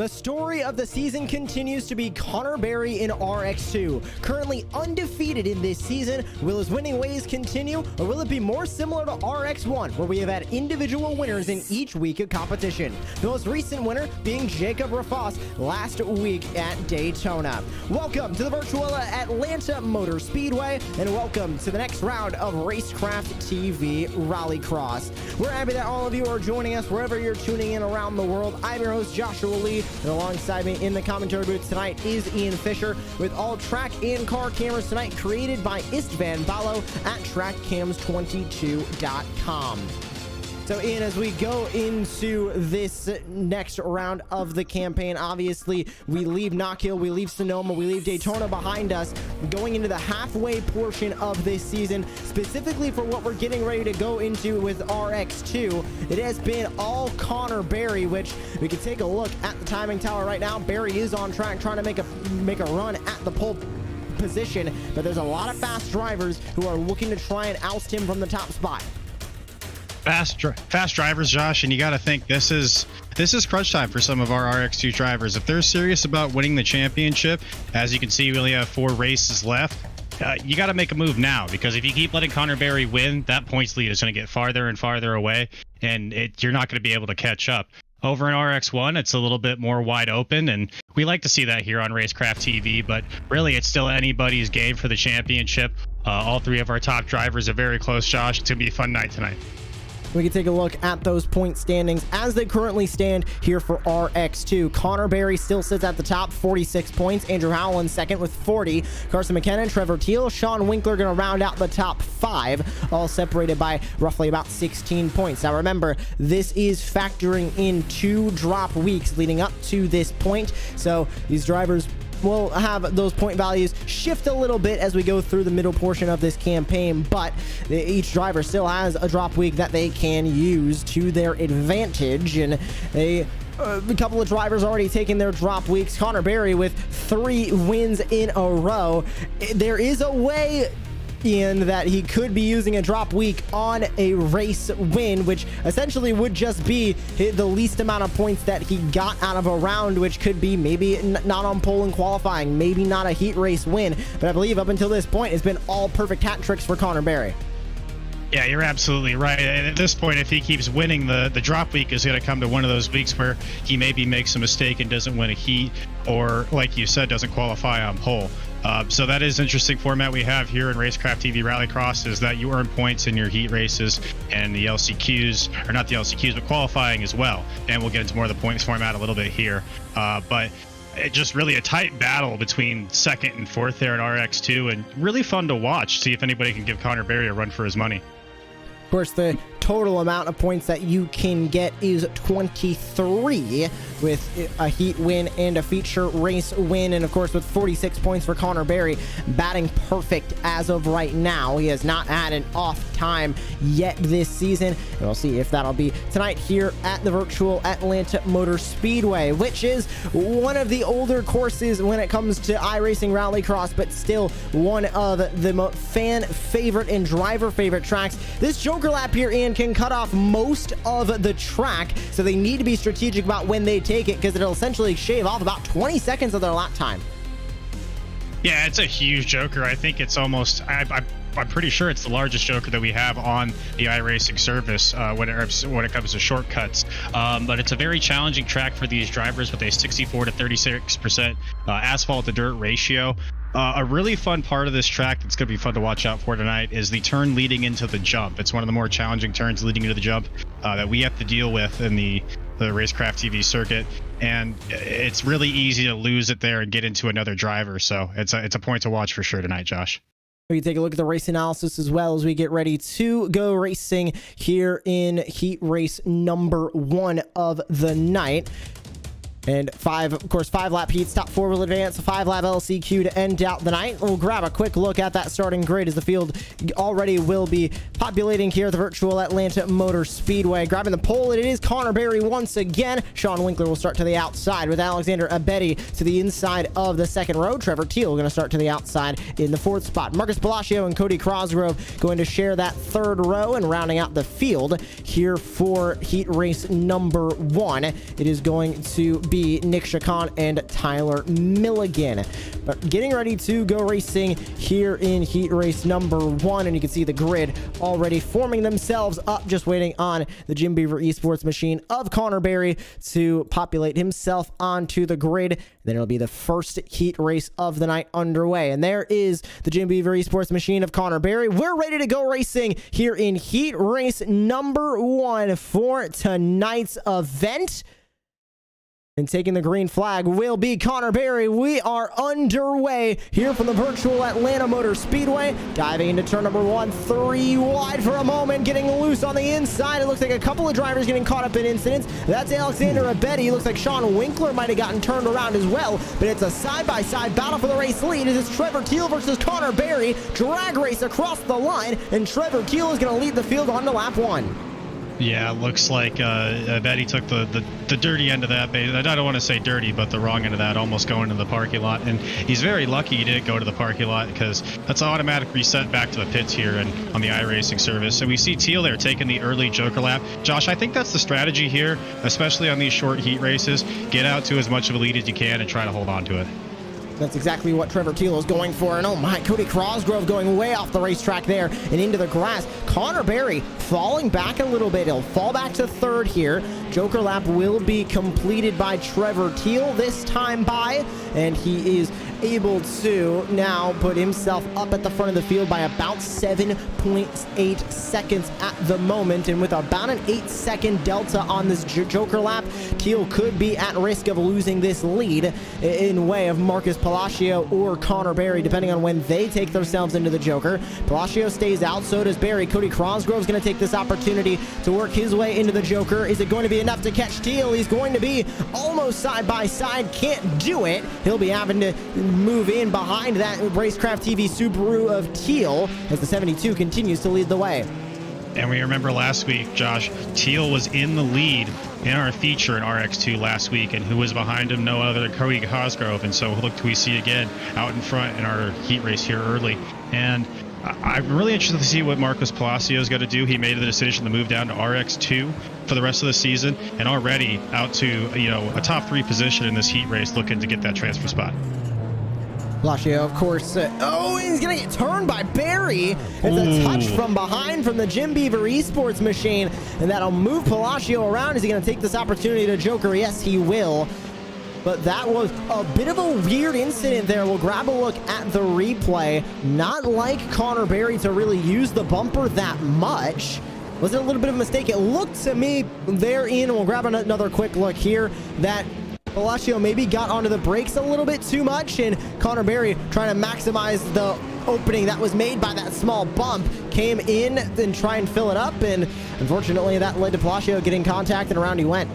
The story of the season continues to be Connor Berry in RX2. Currently undefeated in this season, will his winning ways continue, or will it be more similar to RX1, where we have had individual winners in each week of competition? The most recent winner being Jacob Rafos last week at Daytona. Welcome to the virtual Atlanta Motor Speedway, and welcome to the next round of Racecraft TV Rallycross. We're happy that all of you are joining us wherever you're tuning in around the world. I'm your host, Joshua Lee. And alongside me in the commentary booth tonight is Ian Fisher, with all track and car cameras tonight created by Istvan Balo at trackcams22.com. So Ian, as we go into this next round of the campaign, obviously we leave Knock Hill, we leave Sonoma, we leave Daytona behind us, going into the halfway portion of this season, specifically for what we're getting ready to go into with RX2. It has been all Connor Berry, which we can take a look at the timing tower right now. Berry is on track trying to make a run at the pole position, but there's a lot of fast drivers who are looking to try and oust him from the top spot. Fast drivers, Josh, and you got to think this is crunch time for some of our RX2 drivers. If they're serious about winning the championship, as you can see, we only have 4 races left. You got to make a move now, because if you keep letting Connor Berry win, that points lead is going to get farther and farther away, and you're not going to be able to catch up. Over in RX1, it's a little bit more wide open, and we like to see that here on Racecraft TV, but really it's still anybody's game for the championship. All 3 of our top drivers are very close, Josh. It's going to be a fun night tonight. We can take a look at those point standings as they currently stand here for RX2. Connor Berry still sits at the top, 46 points. Andrew Howell second with 40. Carson McKenna, Trevor Teal, Sean Winkler going to round out the top 5, all separated by roughly about 16 points. Now remember, this is factoring in 2 drop weeks leading up to this point, so these drivers will have those point values shift a little bit as we go through the middle portion of this campaign, but each driver still has a drop week that they can use to their advantage, and a couple of drivers already taking their drop weeks. Connor Berry with 3 wins in a row. There is a way, Ian, that he could be using a drop week on a race win, which essentially would just be the least amount of points that he got out of a round, which could be maybe not on pole and qualifying, maybe not a heat race win. But I believe up until this point, it's been all perfect hat tricks for Connor Berry. Yeah, you're absolutely right. And at this point, if he keeps winning, the drop week is going to come to one of those weeks where he maybe makes a mistake and doesn't win a heat, or like you said, doesn't qualify on pole. So that is interesting format we have here in Racecraft TV Rallycross, is that you earn points in your heat races and the LCQs, or not the LCQs, but qualifying as well. And we'll get into more of the points format a little bit here. But it just really a tight battle between 2nd and 4th there in RX2, and really fun to watch, see if anybody can give Connor Berry a run for his money. Of course, the total amount of points that you can get is 23, with a heat win and a feature race win. And of course, with 46 points for Connor Berry, batting perfect as of right now. He has not had an off time yet this season, and we'll see if that'll be tonight here at the virtual Atlanta Motor Speedway, which is one of the older courses when it comes to iRacing Rallycross, but still one of the fan favorite and driver favorite tracks. This Joker lap here, Ian, can cut off most of the track, so they need to be strategic about when they take it, because it'll essentially shave off about 20 seconds of their lap time. Yeah, it's a huge Joker. I think it's almost, I'm pretty sure it's the largest Joker that we have on the iRacing service when it comes to shortcuts. But it's a very challenging track for these drivers with a 64 to 36% asphalt to dirt ratio. A really fun part of this track that's going to be fun to watch out for tonight is the turn leading into the jump. It's one of the more challenging turns leading into the jump that we have to deal with in the Racecraft TV circuit, and it's really easy to lose it there and get into another driver. So it's a point to watch for sure tonight, Josh. We can take a look at the race analysis as well as we get ready to go racing here in heat race number 1 of the night. And of course, 5-lap heats, top 4 will advance, a 5-lap LCQ to end out the night. We'll grab a quick look at that starting grid as the field already will be populating here at the virtual Atlanta Motor Speedway. Grabbing the pole, it is Connor Berry once again. Sean Winkler will start to the outside with Alexander Abedi to the inside of the 2nd row. Trevor Teal going to start to the outside in the 4th spot. Marcus Palacio and Cody Crosgrove going to share that 3rd row, and rounding out the field here for heat race number 1, it is going to be Nick Chacon and Tyler Milligan. But getting ready to go racing here in heat race number 1, and you can see the grid already forming themselves up, just waiting on the Jim Beaver Esports machine of Connor Berry to populate himself onto the grid. Then it'll be the first heat race of the night underway. And there is the Jim Beaver Esports machine of Connor Berry. We're ready to go racing here in heat race number 1 for tonight's event. And taking the green flag will be Connor Berry. We are underway here from the virtual Atlanta Motor Speedway. Diving into turn number 1, 3 wide for a moment, getting loose on the inside. It looks like a couple of drivers getting caught up in incidents. That's Alexander Abedi. Looks like Sean Winkler might have gotten turned around as well, but it's a side-by-side battle for the race lead. It is Trevor Teal versus Connor Berry. Drag race across the line, and Trevor Teal is going to lead the field on to lap 1. Yeah, looks like Betty took the dirty end of that. I don't want to say dirty, but the wrong end of that, almost going to the parking lot. And he's very lucky he didn't go to the parking lot, because that's an automatic reset back to the pits here and on the iRacing service. So we see Teal there taking the early Joker lap. Josh, I think that's the strategy here, especially on these short heat races. Get out to as much of a lead as you can and try to hold on to it. That's exactly what Trevor Teal is going for. And oh my, Cody Crosgrove going way off the racetrack there and into the grass. Connor Berry falling back a little bit. He'll fall back to 3rd here. Joker lap will be completed by Trevor Teal this time by, and he is able to now put himself up at the front of the field by about 7.8 seconds at the moment. And with about an 8-second delta on this Joker lap, Teal could be at risk of losing this lead in way of Marcus Palacio or Connor Berry, depending on when they take themselves into the Joker. Palacio stays out, so does Berry. Cody Crosgrove's going to take this opportunity to work his way into the Joker. Is it going to be enough to catch Teal? He's going to be almost side by side. Can't do it. He'll be having to move in behind that Racecraft TV Subaru of Teal as the 72 continues to lead the way. And we remember last week, Josh, Teal was in the lead in our feature in RX2 last week, and who was behind him? No other than Cody Cosgrove. And so look, we see again out in front in our heat race here early. And I'm really interested to see what Marcos Palacios got to do. He made the decision to move down to RX2 for the rest of the season, and already out to, you know, a top 3 position in this heat race, looking to get that transfer spot. Palacio, of course. Oh, he's going to get turned by Berry. It's a touch from behind from the Jim Beaver Esports machine, and that'll move Palacio around. Is he going to take this opportunity to Joker? Yes, he will. But that was a bit of a weird incident there. We'll grab a look at the replay. Not like Connor Berry to really use the bumper that much. Was it a little bit of a mistake? It looked to me therein. We'll grab another quick look here that Palacio maybe got onto the brakes a little bit too much, and Connor Berry, trying to maximize the opening that was made by that small bump, came in and try and fill it up, and unfortunately that led to Palacio getting contact, and around he went.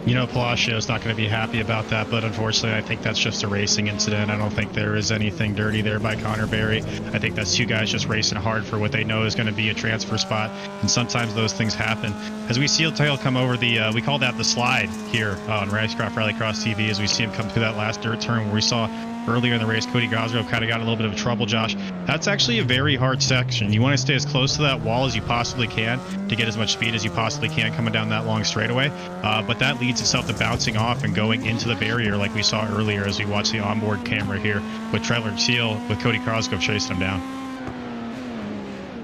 You know, Palacio's not going to be happy about that, but unfortunately, I think that's just a racing incident. I don't think there is anything dirty there by Connor Berry. I think that's 2 guys just racing hard for what they know is going to be a transfer spot, and sometimes those things happen. As we see Teal come over the, we call that the slide here on Racecraft Rallycross TV, as we see him come through that last dirt turn where we saw earlier in the race, Cody Cosgrove kind of got a little bit of trouble, Josh. That's actually a very hard section. You want to stay as close to that wall as you possibly can to get as much speed as you possibly can coming down that long straightaway. But that leads itself to bouncing off and going into the barrier like we saw earlier as we watched the onboard camera here with Trevor Teal with Cody Cosgrove chasing him down.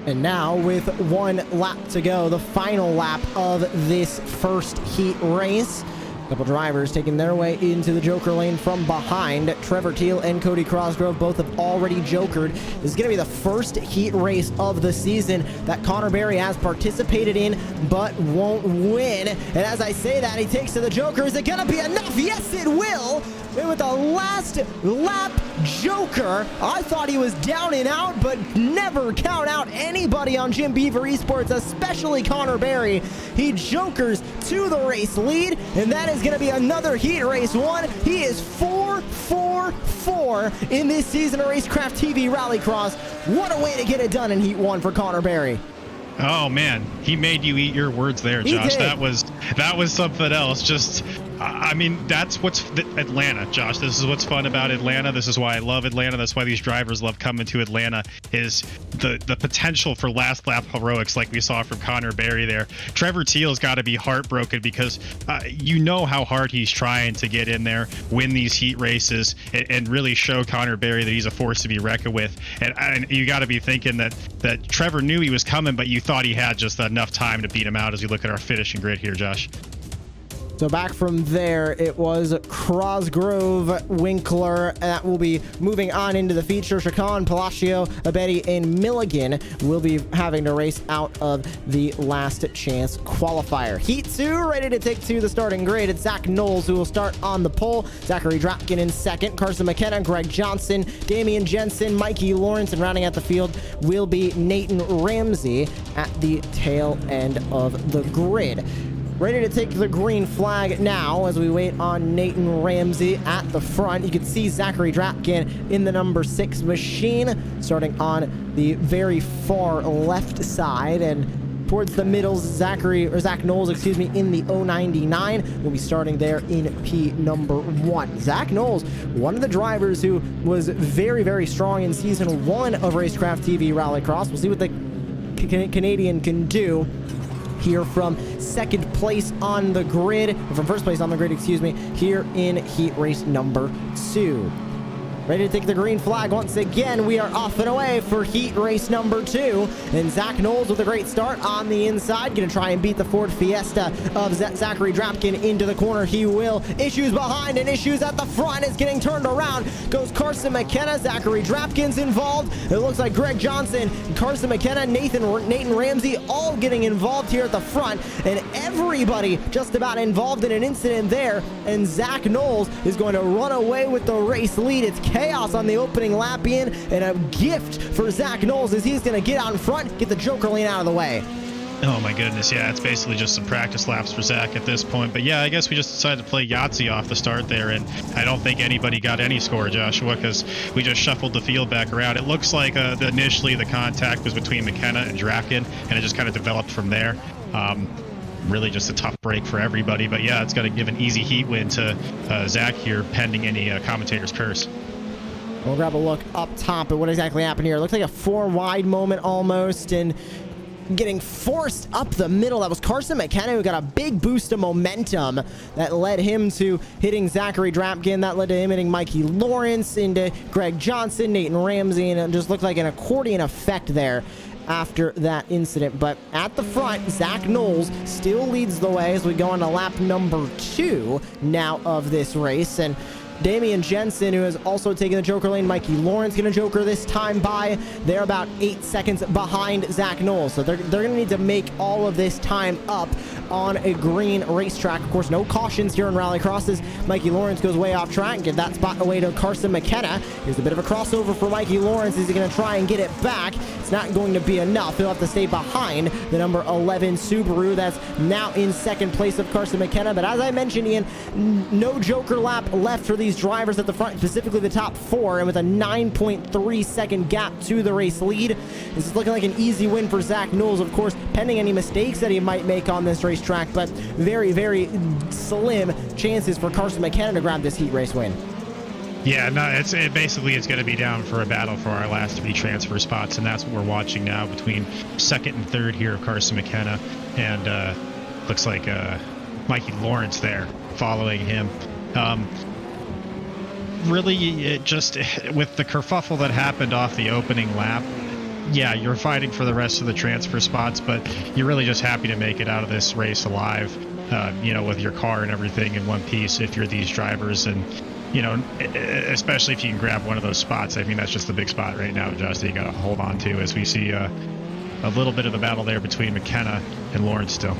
And now with 1 lap to go, the final lap of this first heat race. Couple drivers taking their way into the Joker lane from behind. Trevor Teal and Cody Crosgrove both have already jokered. This is going to be the first heat race of the season that Connor Berry has participated in but won't win. And as I say that, he takes to the Joker. Is it going to be enough? Yes, it will. And with the last lap Joker, I thought he was down and out, but never count out anybody on Jim Beaver Esports, especially Connor Berry. He jokers to the race lead, and that is going to be another heat race 1. He is 4-4-4 in this season of Racecraft TV Rallycross. What a way to get it done in heat 1 for Connor Berry. Oh man, he made you eat your words there, Josh. That was something else. Just I mean, that's what's Atlanta, Josh. This is what's fun about Atlanta. This is why I love Atlanta. That's why these drivers love coming to Atlanta, is the potential for last lap heroics like we saw from Connor Berry there. Trevor Teal's got to be heartbroken because you know how hard he's trying to get in there, win these heat races, and really show Connor Berry that he's a force to be reckoned with. And you got to be thinking that Trevor knew he was coming, but you thought he had just enough time to beat him out as we look at our finishing grid here, Josh. So back from there, it was Crosgrove, Winkler. That will be moving on into the feature. Chacon, Palacio, Abedi, and Milligan will be having to race out of the last chance qualifier. Heat 2, ready to take to the starting grid. It's Zach Knowles who will start on the pole. Zachary Drapkin in second. Carson McKenna, Greg Johnson, Damian Jensen, Mikey Lawrence, and rounding out the field will be Nathan Ramsey at the tail end of the grid. Ready to take the green flag now as we wait on Nathan Ramsey at the front. You can see Zachary Drapkin in the number 6 machine, starting on the very far left side, and towards the middle, Zach Knowles, excuse me, in the 099 will be starting there in P number 1. Zach Knowles, one of the drivers who was very, very strong in season 1 of Racecraft TV Rallycross. We'll see what the Canadian can do here from second place on the grid, from first place on the grid, excuse me, here in heat race number 2. Ready to take the green flag once again. We are off and away for heat race number 2. And Zach Knowles with a great start on the inside. Going to try and beat the Ford Fiesta of Zachary Drapkin into the corner. He will. Issues behind and issues at the front. Is getting turned around. Goes Carson McKenna. Zachary Drapkin's involved. It looks like Greg Johnson, Carson McKenna, Nathan Ramsey all getting involved here at the front. And everybody just about involved in an incident there. And Zach Knowles is going to run away with the race lead. It's chaos on the opening lap in, and a gift for Zach Knowles as he's going to get out in front, get the Joker lane out of the way. Oh my goodness, yeah, it's basically just some practice laps for Zach at this point. But yeah, I guess we just decided to play Yahtzee off the start there, and I don't think anybody got any score, Joshua, because we just shuffled the field back around. It looks like initially the contact was between McKenna and Drapkin, and it just kind of developed from there. Really just a tough break for everybody, but yeah, it's got to give an easy heat win to Zach here, pending any commentator's curse. We'll grab a look up top at what exactly happened here. It looks like a 4 wide moment almost, and getting forced up the middle. That was Carson McKenna, who got a big boost of momentum that led him to hitting Zachary Drapkin. That led to him hitting Mikey Lawrence, into Greg Johnson, Nathan Ramsey, and it just looked like an accordion effect there after that incident. But at the front, Zach Knowles still leads the way as we go on to lap number 2 now of this race. And Damian Jensen, who has also taken the Joker lane. Mikey Lawrence going to Joker this time by. They're about 8 seconds behind Zach Knowles. So they're going to need to make all of this time up on a green racetrack. Of course, no cautions here in Rallycross as Mikey Lawrence goes way off track and get that spot away to Carson McKenna. Here's a bit of a crossover for Mikey Lawrence. Is he going to try and get it back? It's not going to be enough. He'll have to stay behind the number 11 Subaru that's now in second place of Carson McKenna. But as I mentioned, Ian, no Joker lap left for these drivers at the front, specifically the top 4, and with a 9.3 second gap to the race lead. This is looking like an easy win for Zach Knowles, of course, pending any mistakes that he might make on this racetrack, but very, very slim chances for Carson McKenna to grab this heat race win. Yeah, no, it's going to be down for a battle for our last 3 transfer spots, and that's what we're watching now between second and third here of Carson McKenna, and looks like Mikey Lawrence there following him. Really, it just, with the kerfuffle that happened off the opening lap, yeah, you're fighting for the rest of the transfer spots, but you're really just happy to make it out of this race alive, with your car and everything in one piece if you're these drivers. And, especially if you can grab one of those spots. I mean, that's just the big spot right now, Josh, that you got to hold on to, as we see a little bit of a battle there between McKenna and Lawrence still.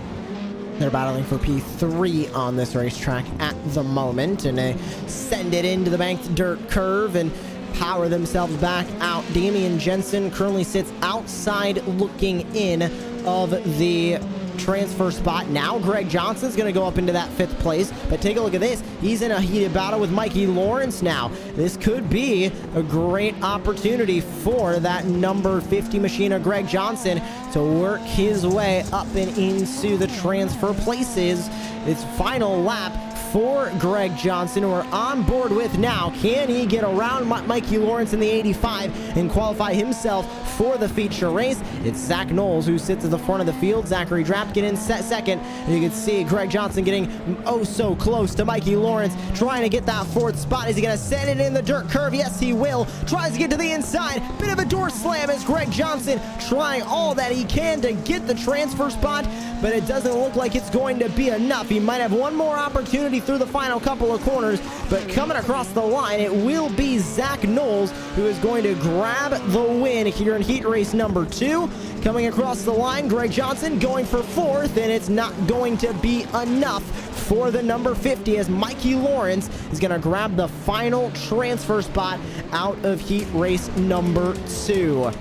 They're battling for P3 on this racetrack at the moment, and they send it into the banked dirt curve and power themselves back out. Damian Jensen currently sits outside looking in of the transfer spot. Now Greg Johnson's going to go up into that 5th place, but take a look at this. He's in a heated battle with Mikey Lawrence now. This could be a great opportunity for that number 50 machine of Greg Johnson to work his way up and into the transfer places. Its final lap for Greg Johnson, who we're on board with now. Can he get around Mikey Lawrence in the 85 and qualify himself for the feature race? It's Zach Knowles who sits at the front of the field. Zachary Drapkin in second. And you can see Greg Johnson getting oh so close to Mikey Lawrence, trying to get that fourth spot. Is he going to send it in the dirt curve? Yes, he will. Tries to get to the inside. Bit of a door slam as Greg Johnson trying all that he can to get the transfer spot, but it doesn't look like it's going to be enough. He might have one more opportunity through the final couple of corners, but coming across the line, it will be Zach Knowles who is going to grab the win here in heat race number 2. Coming across the line, Greg Johnson going for 4th, and it's not going to be enough for the number 50 as Mikey Lawrence is going to grab the final transfer spot out of heat race number 2.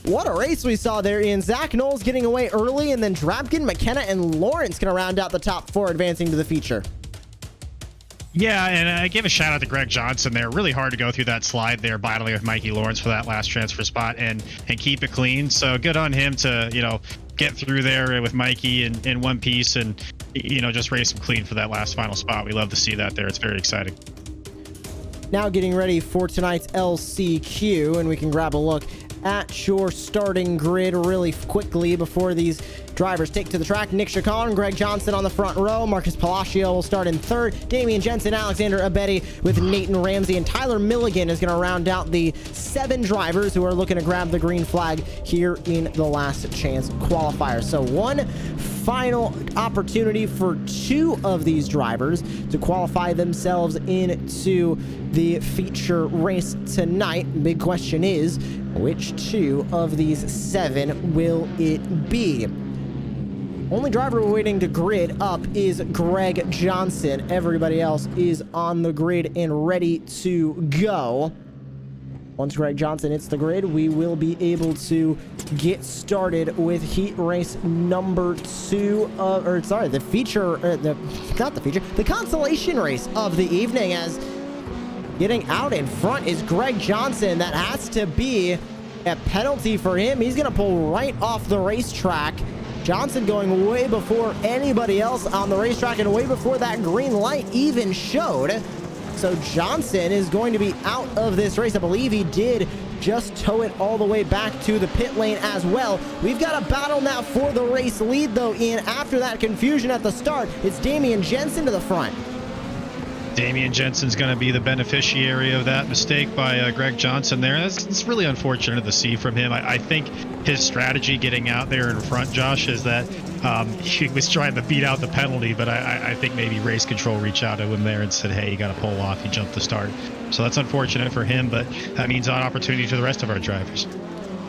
What a race we saw there, Ian. Zach Knowles getting away early, and then Drapkin, McKenna, and Lawrence going to round out the top 4, advancing to the feature. Yeah, and I give a shout out to Greg Johnson there. Really hard to go through that slide there, battling with Mikey Lawrence for that last transfer spot and keep it clean. So good on him to, you know, get through there with Mikey in one piece and, you know, just race him clean for that last final spot. We love to see that there. It's very exciting. Now getting ready for tonight's LCQ, and we can grab a look at your starting grid really quickly before these drivers take to the track. Nick Chacon, Greg Johnson on the front row. Marcus Palacio will start in third. Damian Jensen, Alexander Abedi with Nathan Ramsey, and Tyler Milligan is going to round out the 7 drivers who are looking to grab the green flag here in the last chance qualifier. So one final opportunity for 2 of these drivers to qualify themselves into the feature race tonight. Big question is, which 2 of these 7 will it be? Only driver we're waiting to grid up is Greg Johnson. Everybody else is on the grid and ready to go. Once Greg Johnson hits the grid, we will be able to get started with heat race number 2 of, the consolation race of the evening, as getting out in front is Greg Johnson. That has to be a penalty for him. He's going to pull right off the racetrack. Johnson going way before anybody else on the racetrack and way before that green light even showed. So Johnson is going to be out of this race. I believe he did just tow it all the way back to the pit lane as well. We've got a battle now for the race lead, though, Ian. After that confusion at the start, it's Damian Jensen to the front. Damian Jensen's going to be the beneficiary of that mistake by Greg Johnson there. It's really unfortunate to see from him. I think his strategy getting out there in front, Josh, is that he was trying to beat out the penalty, but I think maybe race control reached out to him there and said, hey, you got to pull off. He jumped the start. So that's unfortunate for him, but that means an opportunity for the rest of our drivers.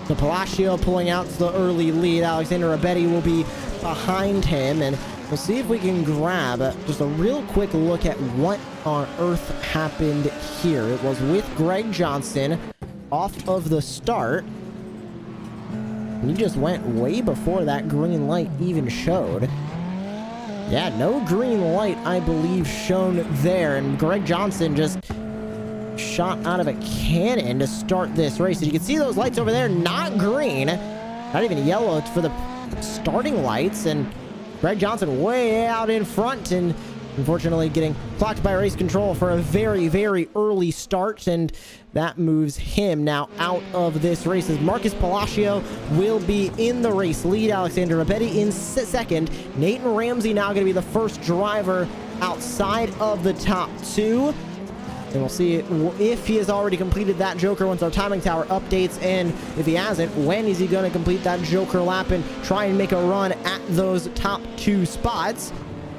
So Palacio pulling out the early lead. Alexander Abedi will be behind him, and we'll see if we can grab just a real quick look at what on earth happened here. It was with Greg Johnson off of the start. He just went way before that green light even showed. Yeah, no green light, I believe, shown there. And Greg Johnson just shot out of a cannon to start this race. And you can see those lights over there, not green, not even yellow for the starting lights. And Greg Johnson way out in front, and unfortunately getting clocked by race control for a very, very early start, and that moves him now out of this race as Marcus Palacio will be in the race lead. Alexander Abedi in second. Nathan Ramsey now going to be the first driver outside of the top 2. And we'll see if he has already completed that Joker once our timing tower updates, and if he hasn't, when is he going to complete that Joker lap and try and make a run at those top 2 spots.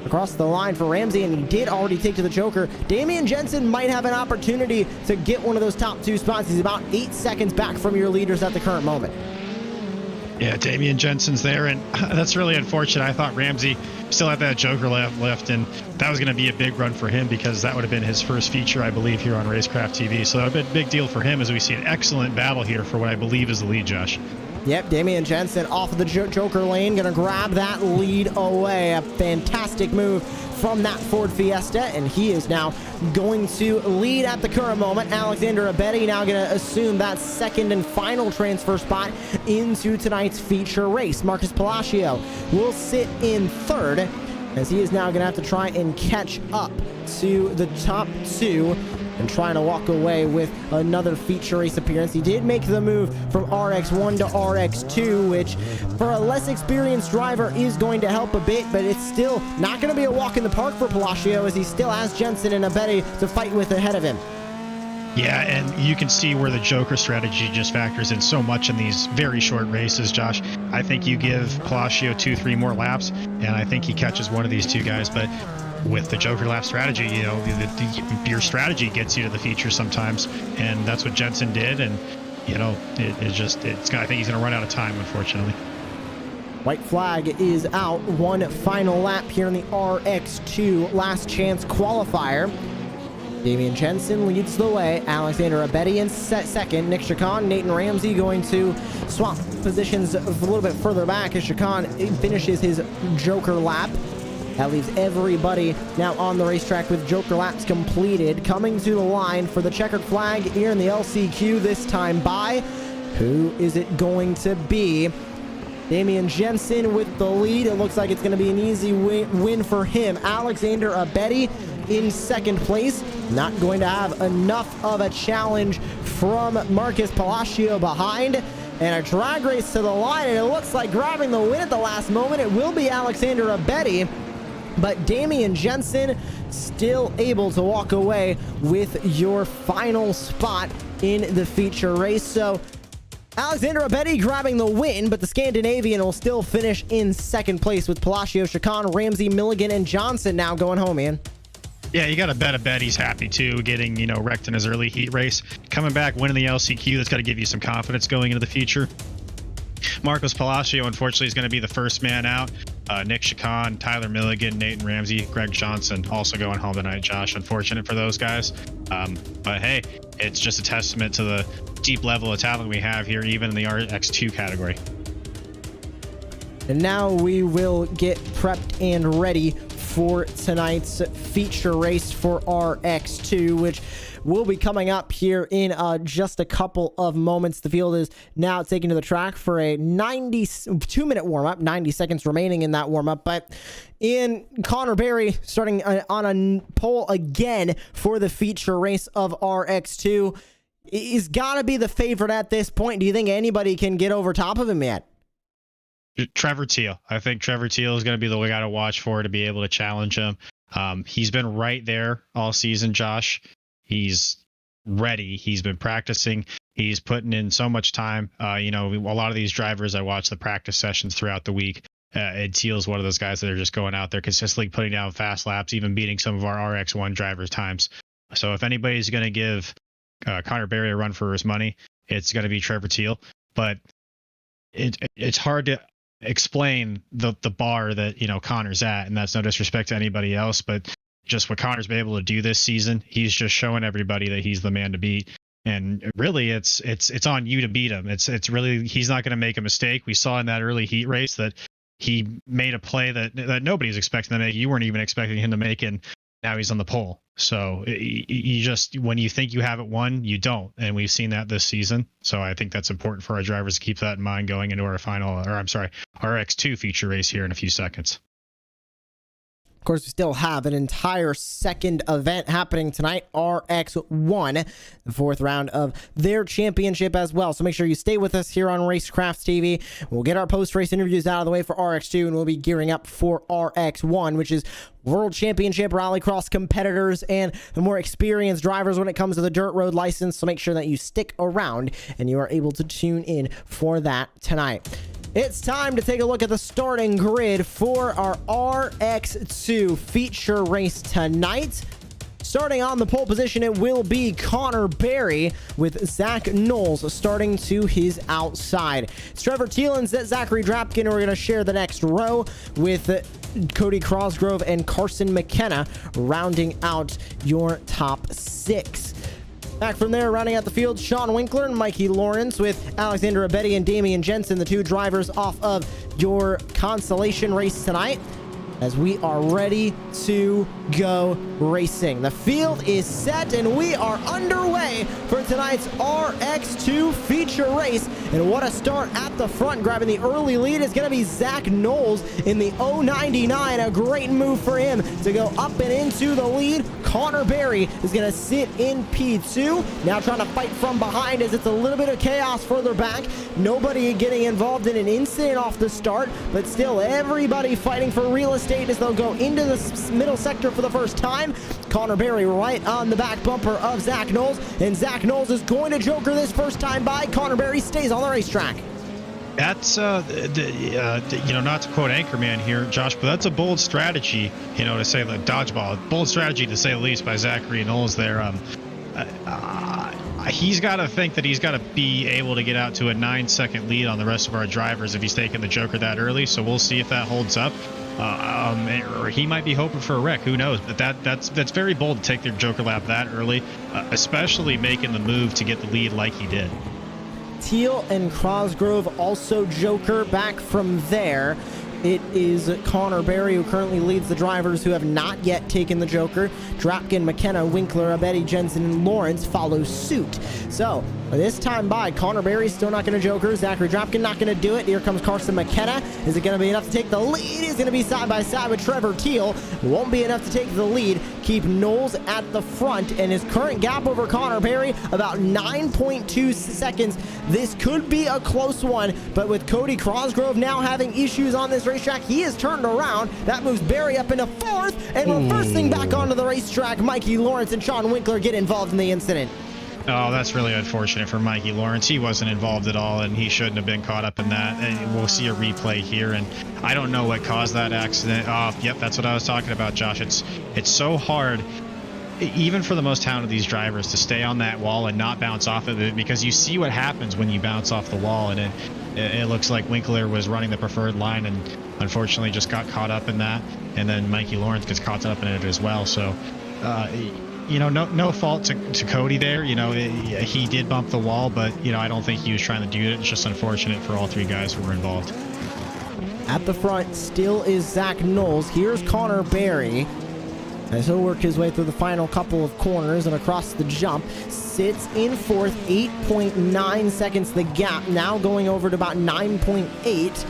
Across the line for Ramsey, and he did already take to the Joker. Damian Jensen might have an opportunity to get one of those top 2 spots. He's about 8 seconds back from your leaders at the current moment. Yeah, Damian Jensen's there, and that's really unfortunate. I thought Ramsey still had that Joker left, and that was going to be a big run for him because that would have been his first feature, I believe, here on Racecraft TV. So that would have been a big deal for him as we see an excellent battle here for what I believe is the lead, Josh. Yep, Damian Jensen off of the Joker lane, going to grab that lead away. A fantastic move from that Ford Fiesta, and he is now going to lead at the current moment. Alexander Abedi now going to assume that second and final transfer spot into tonight's feature race. Marcus Palacio will sit in third. as he is now going to have to try and catch up to the top two and trying to walk away with another feature race appearance. He did make the move from RX1 to RX2, which for a less experienced driver is going to help a bit, but it's still not going to be a walk in the park for Palacio, as he still has Jensen and Abedi to fight with ahead of him. Yeah, and you can see where the Joker strategy just factors in so much in these very short races, Josh. I think you give Palacio 2-3 more laps, and I think he catches one of these two guys, but with the Joker lap strategy, you know, your strategy gets you to the feature sometimes, and that's what Jensen did, and, you know, I think he's going to run out of time, unfortunately. White flag is out. One final lap here in the RX2 last chance qualifier. Damian Jensen leads the way. Alexander Abedi in second. Nick Chacon, Nathan Ramsey going to swap positions a little bit further back as Chacon finishes his Joker lap. That leaves everybody now on the racetrack with Joker laps completed. Coming to the line for the checkered flag here in the LCQ, this time by. Who is it going to be? Damian Jensen with the lead. It looks like it's going to be an easy win for him. Alexander Abedi in second place. Not going to have enough of a challenge from Marcus Palacio behind. And a drag race to the line, and it looks like grabbing the win at the last moment. It will be Alexander Abedi. But Damian Jensen still able to walk away with your final spot in the feature race. So Alexander Abedi grabbing the win, but the Scandinavian will still finish in second place with Palacio, Chacon, Ramsey, Milligan, and Johnson now going home, Ian. Yeah, you got to bet Abedi's happy too, getting, you know, wrecked in his early heat race. Coming back, winning the LCQ, that's got to give you some confidence going into the future. Marcos Palacio, unfortunately, is going to be the first man out. Nick Chacon, Tyler Milligan, Nathan Ramsey, Greg Johnson also going home tonight, Josh. Unfortunate for those guys. But hey, it's just a testament to the deep level of talent we have here, even in the RX2 category. And now we will get prepped and ready for tonight's feature race for RX2, which will be coming up here in just a couple of moments. The field is now taken to the track for a 92-minute warm-up, 90 seconds remaining in that warm-up. But Connor Berry starting on a pole again for the feature race of RX2. He's got to be the favorite at this point. Do you think anybody can get over top of him yet? Trevor Teal. I think Trevor Teal is going to be the guy to watch for to be able to challenge him. He's been right there all season, Josh. He's ready. He's been practicing. He's putting in so much time. You know, a lot of these drivers, I watch the practice sessions throughout the week. And Teal's one of those guys that are just going out there consistently putting down fast laps, even beating some of our RX1 drivers' times. So if anybody's going to give Connor Berry a run for his money, it's going to be Trevor Teal. But it's hard to explain the bar that, you know, Connor's at, and that's no disrespect to anybody else, but just what Connor's been able to do this season, he's just showing everybody that he's the man to beat. And really, it's on you to beat him. It's really, he's not going to make a mistake. We saw in that early heat race that he made a play that nobody's expecting to make. You weren't even expecting him to make, and now he's on the pole. So you just, when you think you have it won, you don't. And we've seen that this season. So I think that's important for our drivers to keep that in mind going into our RX2 feature race here in a few seconds. Of course, we still have an entire second event happening tonight, RX1, the fourth round of their championship as well. So make sure you stay with us here on Racecraft TV. We'll get our post-race interviews out of the way for RX2, and we'll be gearing up for RX1, which is World Championship Rallycross competitors and the more experienced drivers when it comes to the dirt road license. So make sure that you stick around and you are able to tune in for that tonight. It's time to take a look at the starting grid for our RX2 feature race tonight. Starting on the pole position, it will be Connor Berry with Zach Knowles starting to his outside. It's Trevor Teal and Zachary Drapkin who are going to share the next row, with Cody Crosgrove and Carson McKenna rounding out your top six. Back from there, rounding out the field, Sean Winkler and Mikey Lawrence with Alexander Abedi and Damian Jensen, the two drivers off of your consolation race tonight. as we are ready to go racing. The field is set and we are underway for tonight's RX2 feature race. And what a start at the front. Grabbing the early lead is going to be Zach Knowles in the 099. A great move for him to go up and into the lead. Connor Berry is going to sit in P2. Now trying to fight from behind as it's a little bit of chaos further back. Nobody getting involved in an incident off the start, but still everybody fighting for real estate as they'll go into the middle sector for the first time. Connor Berry right on the back bumper of Zach Knowles, and Zach Knowles is going to joker this first time by. Connor Berry stays on the racetrack. That's not to quote Anchorman here, Josh, but that's a bold strategy, to say like dodgeball, bold strategy to say the least by Zachary Knowles there. He's got to think that he's got to be able to get out to a 9-second lead on the rest of our drivers if he's taking the joker that early. So we'll see if that holds up. Or he might be hoping for a wreck. Who knows? But that's very bold to take their joker lap that early, especially making the move to get the lead like he did. Teal and Crosgrove also joker back from there. It is Connor Berry who currently leads the drivers who have not yet taken the joker. Drapkin, McKenna, Winkler, Abedi, Jensen, and Lawrence follow suit. So this time by, Connor Berry still not going to joker. Zachary Drapkin not going to do it. Here comes Carson McKenna. Is it going to be enough to take the lead? He's going to be side by side with Trevor Teal. Won't be enough to take the lead. Keep Knowles at the front, and his current gap over Connor Berry about 9.2 seconds. This could be a close one, but with Cody Crosgrove now having issues on this racetrack, he is turned around. That moves Berry up into fourth, and reversing back onto the racetrack. Mikey Lawrence and Sean Winkler get involved in the incident. Oh, that's really unfortunate for Mikey Lawrence. He wasn't involved at all, and he shouldn't have been caught up in that. And we'll see a replay here, and I don't know what caused that accident. Oh, yep, that's what I was talking about, Josh. It's so hard, even for the most talented of these drivers, to stay on that wall and not bounce off of it, because you see what happens when you bounce off the wall, and it looks like Winkler was running the preferred line and unfortunately just got caught up in that, and then Mikey Lawrence gets caught up in it as well. So no fault to Cody there. He did bump the wall, but I don't think he was trying to do it. It's just unfortunate for all three guys who were involved. At the front still is Zach Knowles. Here's Connor Berry as he'll work his way through the final couple of corners and across the jump. Sits in fourth, 8.9 seconds the gap, now going over to about 9.8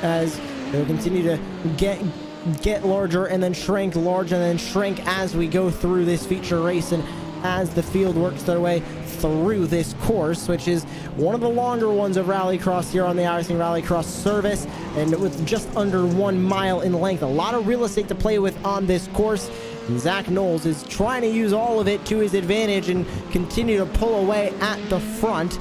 as they'll continue to get larger and then shrink, larger and then shrink as we go through this feature race and as the field works their way through this course, which is one of the longer ones of Rallycross here on the iRacing Rallycross service, and with just under 1 mile in length. A lot of real estate to play with on this course. And Zach Knowles is trying to use all of it to his advantage and continue to pull away at the front.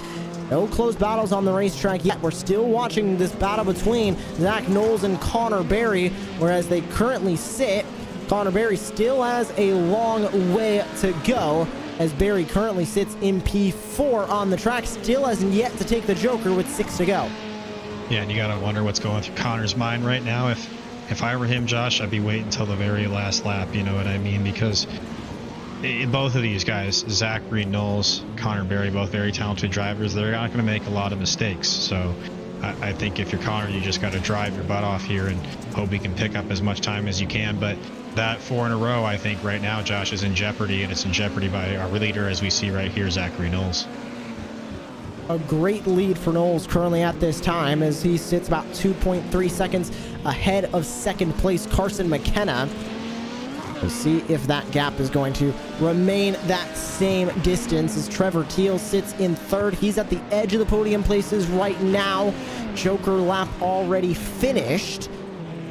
No close battles on the racetrack yet. We're still watching this battle between Zach Knowles and Connor Berry, whereas they currently sit. Connor Berry still has a long way to go, as Berry currently sits in P4 on the track, still hasn't yet to take the joker with 6 to go. Yeah, and you gotta wonder what's going through Connor's mind right now. If I were him, Josh, I'd be waiting until the very last lap, you know what I mean? Because both of these guys, Zachary Knowles, Connor Berry, both very talented drivers, they're not going to make a lot of mistakes. So I think if you're Connor, you just got to drive your butt off here and hope you can pick up as much time as you can. But that 4 in a row, I think right now, Josh, is in jeopardy, and it's in jeopardy by our leader, as we see right here, Zachary Knowles. A great lead for Knowles currently at this time, as he sits about 2.3 seconds ahead of second place Carson McKenna. We'll see if that gap is going to remain that same distance as Trevor Teal sits in third. He's at the edge of the podium places right now. Joker lap already finished,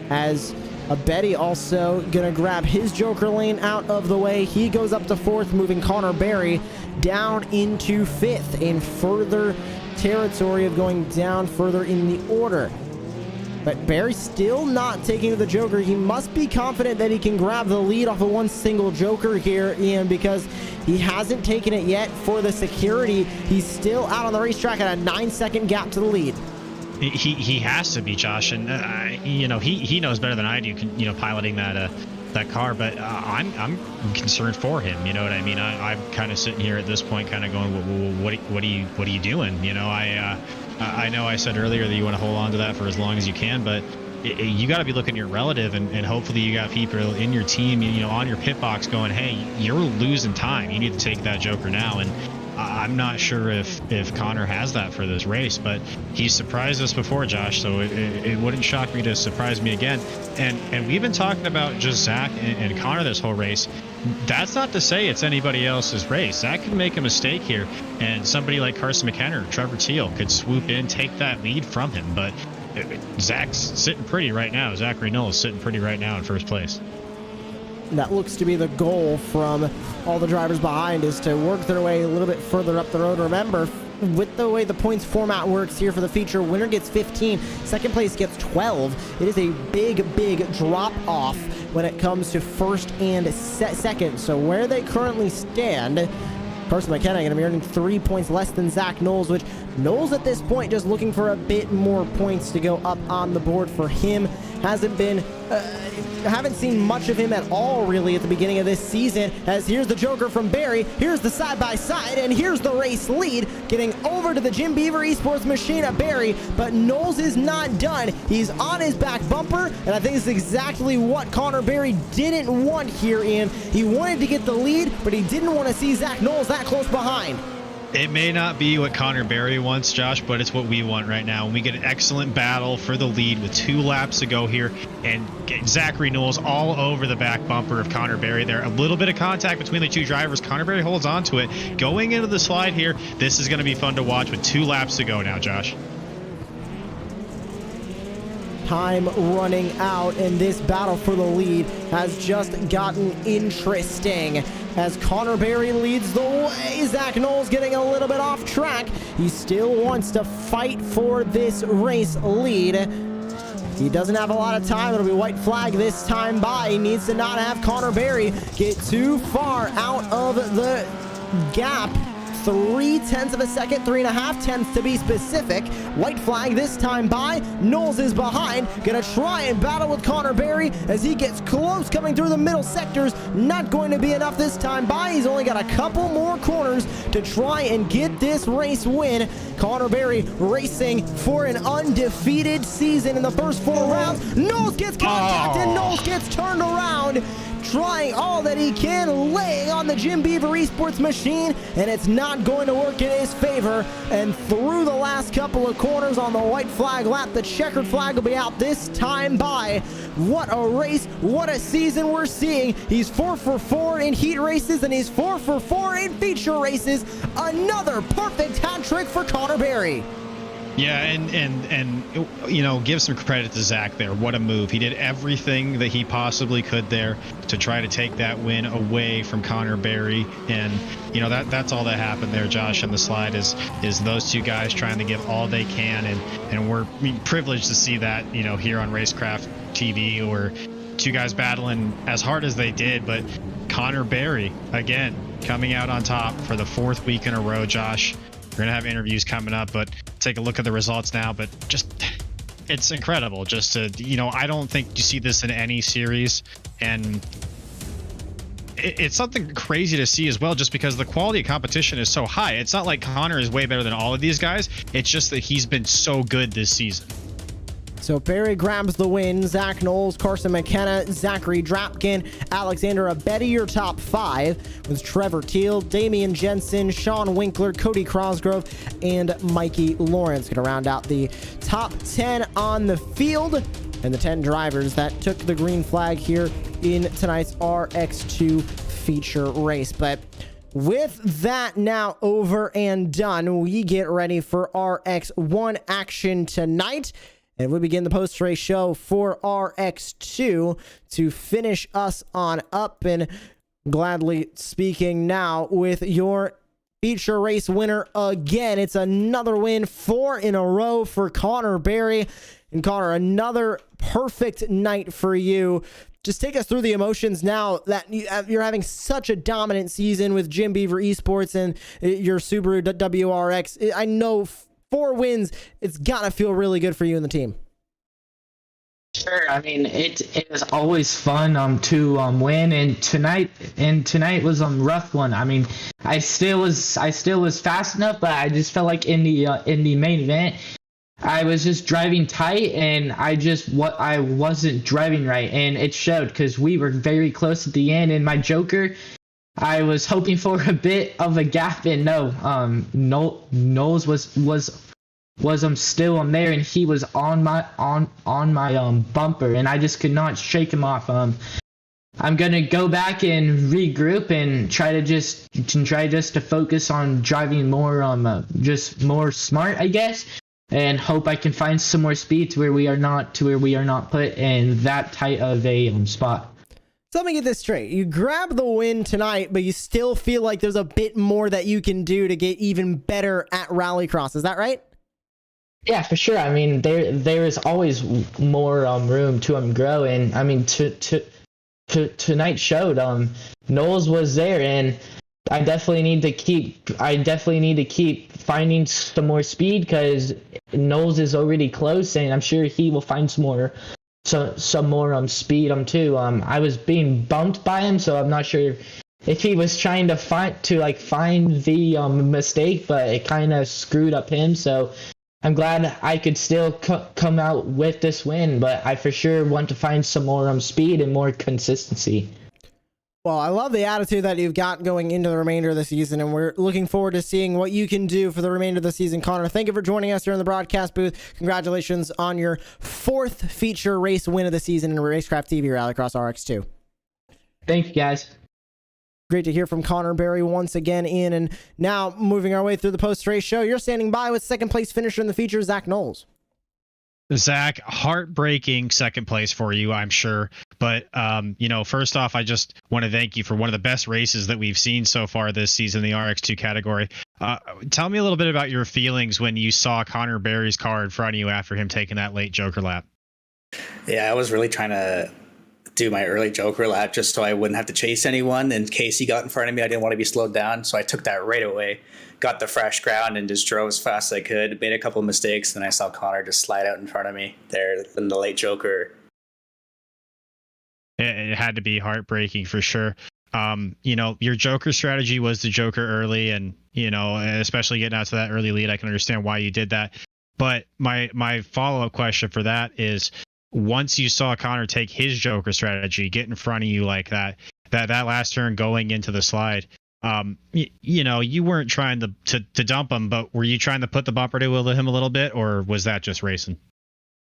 as Abedi also gonna grab his joker lane out of the way. He goes up to fourth, moving Connor Berry down into fifth in further territory of going down further in the order. But Berry still not taking the joker. He must be confident that he can grab the lead off of one single joker here, Ian, because he hasn't taken it yet for the security. He's still out on the racetrack at a 9-second gap to the lead. He has to be, Josh, and he knows better than I do, piloting that car. But I'm concerned for him. You know what I mean? I'm kind of sitting here at this point, kind of going, well, what are you doing? I know I said earlier that you want to hold on to that for as long as you can, but you got to be looking at your relative, and hopefully you got people in your team, on your pit box going, hey, you're losing time. You need to take that Joker now. And I'm not sure if Connor has that for this race, but he's surprised us before, Josh, so it wouldn't shock me to surprise me again. And we've been talking about just Zach and Connor this whole race. That's not to say it's anybody else's race. Zach can make a mistake here, and somebody like Carson McKenna or Trevor Teal could swoop in, take that lead from him. But Zach's sitting pretty right now. Zachary Knowles sitting pretty right now in first place. That looks to be the goal from all the drivers behind, is to work their way a little bit further up the road. Remember, with the way the points format works here for the feature, winner gets 15, second place gets 12. It is a big drop off when it comes to first and second. So where they currently stand, Carson McKenna going to be earning 3 points less than Zach Knowles, which Knowles at this point just looking for a bit more points to go up on the board for him. Hasn't been, haven't seen much of him at all really at the beginning of this season, as here's the Joker from Barry, here's the side-by-side, and here's the race lead, getting over to the Jim Beaver Esports machine at Barry, but Knowles is not done. He's on his back bumper, and I think it's exactly what Connor Barry didn't want here, Ian. He wanted to get the lead, but he didn't want to see Zach Knowles that close behind. It may not be what Connor Barry wants, Josh, but it's what we want right now. And we get an excellent battle for the lead with 2 laps to go here, and get Zachary Knowles all over the back bumper of Connor Barry there. A little bit of contact between the two drivers. Connor Barry holds on to it. Going into the slide here, this is going to be fun to watch with 2 laps to go now, Josh. Time running out, and this battle for the lead has just gotten interesting as Connor Barry leads the way. Zach Knowles getting a little bit off track. He still wants to fight for this race lead. He doesn't have a lot of time. It'll be white flag this time by. He needs to not have Connor Barry get too far out of the gap. 0.3 of a second, 3.5 tenths to be specific. White flag this time by. Knowles is behind, gonna try and battle with Connor Barry as he gets close, coming through the middle sectors. Not going to be enough this time by. He's only got a couple more corners to try and get this race win. Connor Barry racing for an undefeated season in the first 4 rounds. Knowles gets contacted, Knowles gets turned around, trying all that he can, laying on the Jim Beaver Esports machine, and it's not going to work in his favor. And through the last couple of corners on the white flag lap, the checkered flag will be out this time by. What a race, what a season we're seeing. He's 4 for 4 in heat races, and he's 4 for 4 in feature races. Another perfect hat trick for Connor Barry. Yeah, and give some credit to Zach there. What a move. He did everything that he possibly could there to try to take that win away from Connor Barry. And, that's all that happened there, Josh, on the slide is those 2 guys trying to give all they can. And we're privileged to see that, here on Racecraft TV, or 2 guys battling as hard as they did. But Connor Barry, again, coming out on top for the 4th week in a row, Josh. We're gonna have interviews coming up, but take a look at the results now. But just, it's incredible just to, I don't think you see this in any series, and it's something crazy to see as well, just because the quality of competition is so high. It's not like Connor is way better than all of these guys. It's just that he's been so good this season. So Barry grabs the win. Zach Knowles, Carson McKenna, Zachary Drapkin, Alexander Abedi, your top 5, with Trevor Teal, Damian Jensen, Sean Winkler, Cody Crosgrove, and Mikey Lawrence. Going to round out the top 10 on the field, and the 10 drivers that took the green flag here in tonight's RX2 feature race. But with that now over and done, we get ready for RX1 action tonight. And we begin the post-race show for RX2 to finish us on up. And gladly speaking now with your feature race winner again. It's another win, 4 in a row for Connor Barry. And Connor, another perfect night for you. Just take us through the emotions now that you're having such a dominant season with Jim Beaver Esports and your Subaru WRX. I know 4 wins, it's gotta feel really good for you and the team. Sure. I mean, it was always fun to win, and tonight was a rough one. I mean, I still was fast enough, but I just felt like in the main event, I was just driving tight, and I wasn't driving right, and it showed because we were very close at the end. And my Joker, I was hoping for a bit of a gap, and Knowles was still on there, and he was on my bumper, and I just could not shake him off. I'm gonna go back and regroup and try to focus on driving more just more smart, I guess, and hope I can find some more speed to where we are not put in that tight of a spot. So let me get this straight. You grab the win tonight, but you still feel like there's a bit more that you can do to get even better at Rallycross. Is that right? Yeah, for sure. I mean, there is always more room to grow, and I mean, tonight showed Knowles was there, and I definitely need to keep finding some more speed because Knowles is already close, and I'm sure he will find some more speed too. I was being bumped by him, so I'm not sure if he was trying to find the mistake, but it kind of screwed up him. So I'm glad I could still come out with this win, but I for sure want to find some more speed and more consistency. Well, I love the attitude that you've got going into the remainder of the season, and we're looking forward to seeing what you can do for the remainder of the season. Connor, thank you for joining us here in the broadcast booth. Congratulations on your 4th feature race win of the season in Racecraft TV Rallycross RX2. Thank you, guys. Great to hear from Connor Berry once again, Ian. And now moving our way through the post-race show, you're standing by with second place finisher in the feature, Zach Knowles. Zach, heartbreaking second place for you, I'm sure. But, first off, I just want to thank you for one of the best races that we've seen so far this season, the RX2 category. Tell me a little bit about your feelings when you saw Connor Berry's car in front of you after him taking that late Joker lap. Yeah, I was really trying to do my early Joker lap just so I wouldn't have to chase anyone. In case he got in front of me, I didn't want to be slowed down. So I took that right away, got the fresh ground, and just drove as fast as I could. Made a couple of mistakes, and I saw Connor just slide out in front of me there in the late Joker. It had to be heartbreaking for sure. Your Joker strategy was the Joker early, and, especially getting out to that early lead, I can understand why you did that. But my follow-up question for that is, once you saw Connor take his Joker strategy, get in front of you like that last turn going into the slide, you weren't trying to dump him, but were you trying to put the bumper to him a little bit, or was that just racing?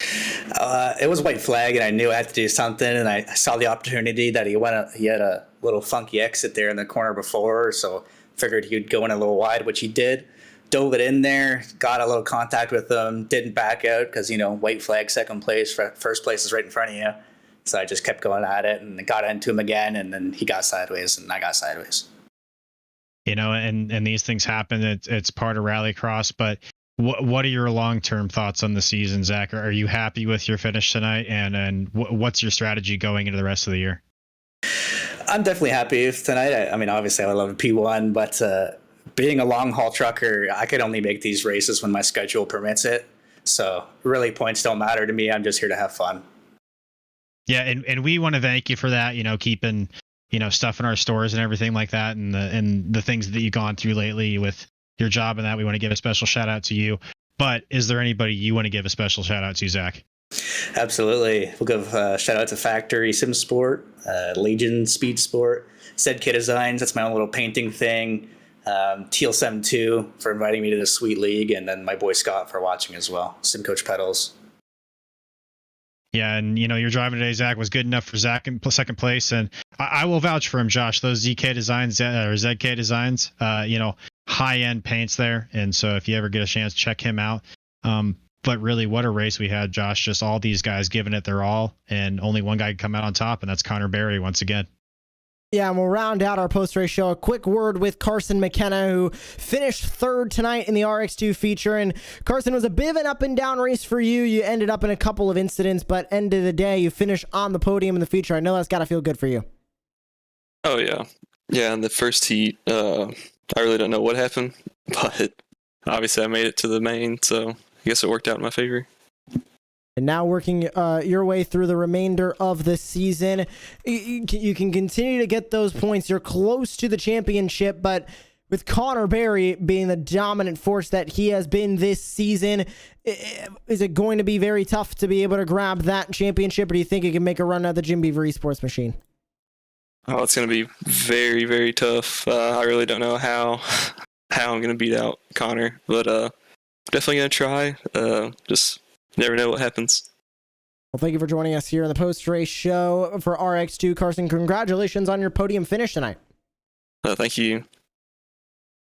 It was white flag, and I knew I had to do something, and I saw the opportunity that he had a little funky exit there in the corner before, so figured he'd go in a little wide, which he did. Dove it in there, got a little contact with him, didn't back out because, white flag, second place, first place is right in front of you. So I just kept going at it and got into him again, and then he got sideways and I got sideways. And these things happen. It's part of Rallycross, but what are your long-term thoughts on the season, Zach? Are you happy with your finish tonight? And what's your strategy going into the rest of the year? I'm definitely happy with tonight. I mean, obviously I love a P1, but being a long haul trucker, I can only make these races when my schedule permits it. So really points don't matter to me. I'm just here to have fun. Yeah. And we want to thank you for that, keeping, stuff in our stores and everything like that. And the things that you've gone through lately with your job and that, we want to give a special shout out to you. But is there anybody you want to give a special shout out to, Zach? Absolutely. We'll give a shout out to Factory Sim Sport, Legion Speed Sport, Zedk Designs. That's my own little painting thing. Teal 72 for inviting me to this sweet league, and then my boy Scott for watching as well. Sim Coach Pedals. Yeah, and your driving today, Zach, was good enough for Zach in second place, and I will vouch for him, Josh. Those ZK designs or ZK designs, high end paints there, and so if you ever get a chance, check him out. But really, what a race we had, Josh! Just all these guys giving it their all, and only one guy could come out on top, and that's Connor Berry once again. Yeah, and we'll round out our post-race show. A quick word with Carson McKenna, who finished 3rd tonight in the RX2 feature. And Carson, was a bit of an up-and-down race for you. You ended up in a couple of incidents, but end of the day, you finished on the podium in the feature. I know that's got to feel good for you. Oh, yeah. Yeah, in the first heat, I really don't know what happened, but obviously I made it to the main, so I guess it worked out in my favor. And now working your way through the remainder of the season, you can continue to get those points. You're close to the championship, but with Connor Berry being the dominant force that he has been this season, is it going to be very tough to be able to grab that championship, or do you think he can make a run at the Jim Beaver Esports machine? Oh, it's going to be very, very tough. I really don't know how I'm going to beat out Connor, but definitely going to try. Just never know what happens. Well, thank you for joining us here in the post-race show for RX2. Carson, congratulations on your podium finish tonight. Thank you.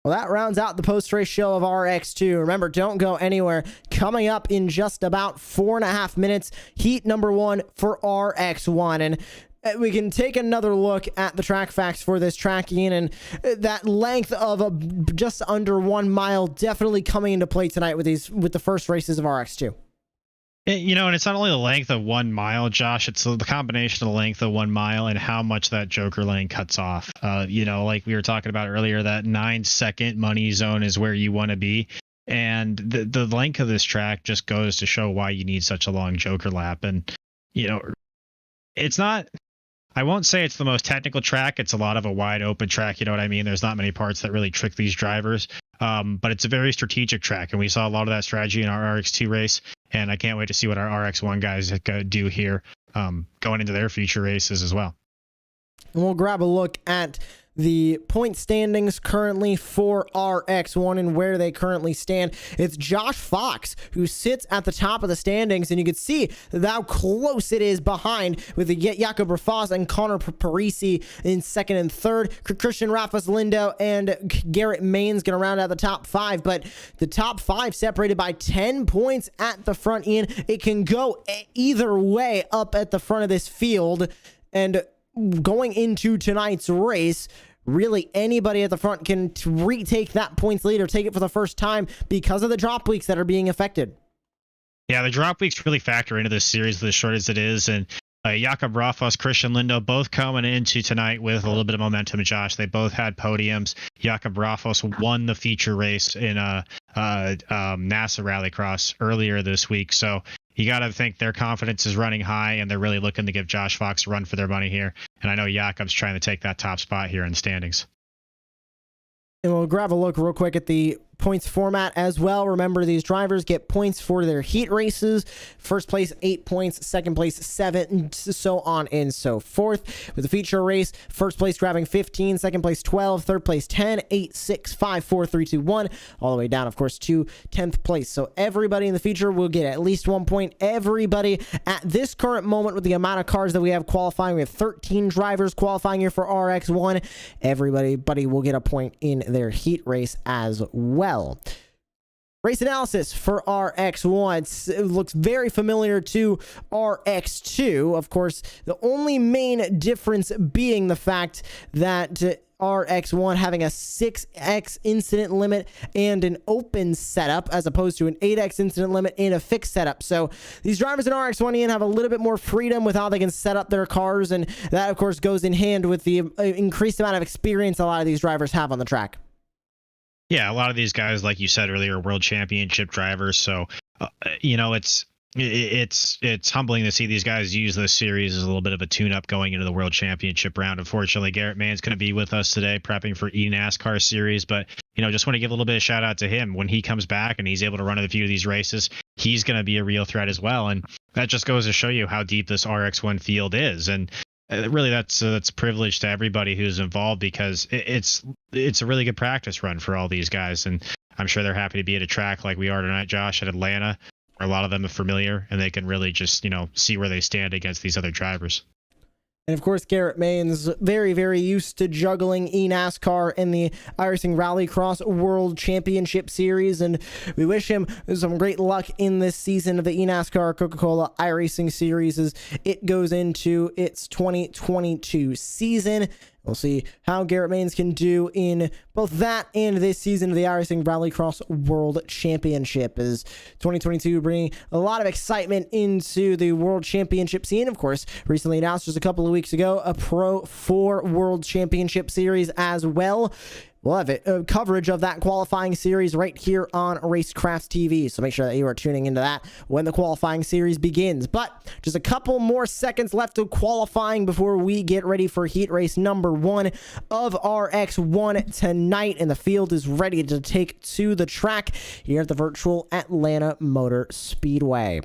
Well, that rounds out the post-race show of RX2. Remember, don't go anywhere. Coming up in just about 4.5 minutes, heat number 1 for RX1. And we can take another look at the track facts for this track, Ian, and that length of just under 1 mile definitely coming into play tonight with the first races of RX2. You know, and it's not only the length of 1 mile, Josh, it's the combination of the length of 1 mile and how much that Joker lane cuts off. You know, like we were talking about earlier, that 9-second money zone is where you want to be. And the length of this track just goes to show why you need such a long Joker lap. And, you know, it's not, I won't say it's the most technical track. It's a lot of a wide open track. You know what I mean? There's not many parts that really trick these drivers. But it's a very strategic track, and we saw a lot of that strategy in our RX2 race. And I can't wait to see what our RX1 guys do here going into their future races as well. And we'll grab a look at the point standings currently for RX1 and where they currently stand. It's Josh Fox who sits at the top of the standings, and you can see how close it is behind with the Jakob Rafas and Connor Parisi in second and third. Christian Rafas Lindo and Garrett Main's going to round out the top 5, but the top 5 separated by 10 points at the front end. It can go either way up at the front of this field, and going into tonight's race, really anybody at the front can retake that points lead or take it for the first time because of the drop weeks that are being affected. Yeah, the drop weeks really factor into this series as short as it is. And Jakob Rafas, Christian Lindo, both coming into tonight with a little bit of momentum, Josh. They both had podiums. Jakob Rafas won the feature race in NASA Rallycross earlier this week. So you got to think their confidence is running high, and they're really looking to give Josh Fox a run for their money here. And I know Jakob's trying to take that top spot here in the standings. And we'll grab a look real quick at the points format as well. Remember, these drivers get points for their heat races. First place 8 points, second place 7, and so on and so forth. With the feature race, first place grabbing 15, second place 12, third place 10, 8, 6, 5, 4, 3, 2, 1, all the way down, of course, to 10th place. So everybody in the feature will get at least 1 point. Everybody at this current moment, with the amount of cars that we have qualifying, we have 13 drivers qualifying here for RX1. Everybody will get a point in their heat race as well. Race analysis for RX1. It looks very familiar to RX2. Of course, the only main difference being the fact that RX1 having a 6x incident limit and an open setup as opposed to an 8x incident limit and a fixed setup. So these drivers in RX1 have a little bit more freedom with how they can set up their cars, and that of course goes in hand with the increased amount of experience a lot of these drivers have on the track. Yeah, a lot of these guys, like you said earlier, are world championship drivers. So, you know, it's humbling to see these guys use this series as a little bit of a tune-up going into the world championship round. Unfortunately, Garrett Mann's going to be with us today prepping for eNASCAR series, but, you know, just want to give a little bit of shout out to him. When he comes back and he's able to run a few of these races, he's going to be a real threat as well. And that just goes to show you how deep this RX1 field is. And really, that's a privilege to everybody who's involved, because it's a really good practice run for all these guys, and I'm sure they're happy to be at a track like we are tonight, Josh, at Atlanta, where a lot of them are familiar, and they can really just, you know, see where they stand against these other drivers. And of course, Garrett Main's very, very used to juggling eNASCAR in the iRacing Rallycross World Championship Series, and we wish him some great luck in this season of the eNASCAR Coca-Cola iRacing Series as it goes into its 2022 season. We'll see how Garrett Mains can do in both that and this season of the iRacing Rallycross World Championship, as 2022 bringing a lot of excitement into the World Championship scene. Of course, recently announced just a couple of weeks ago, a Pro 4 World Championship Series as well. We'll have coverage of that qualifying series right here on Racecraft TV. So make sure that you are tuning into that when the qualifying series begins. But just a couple more seconds left of qualifying before we get ready for heat race number 1 of RX1 tonight. And the field is ready to take to the track here at the virtual Atlanta Motor Speedway.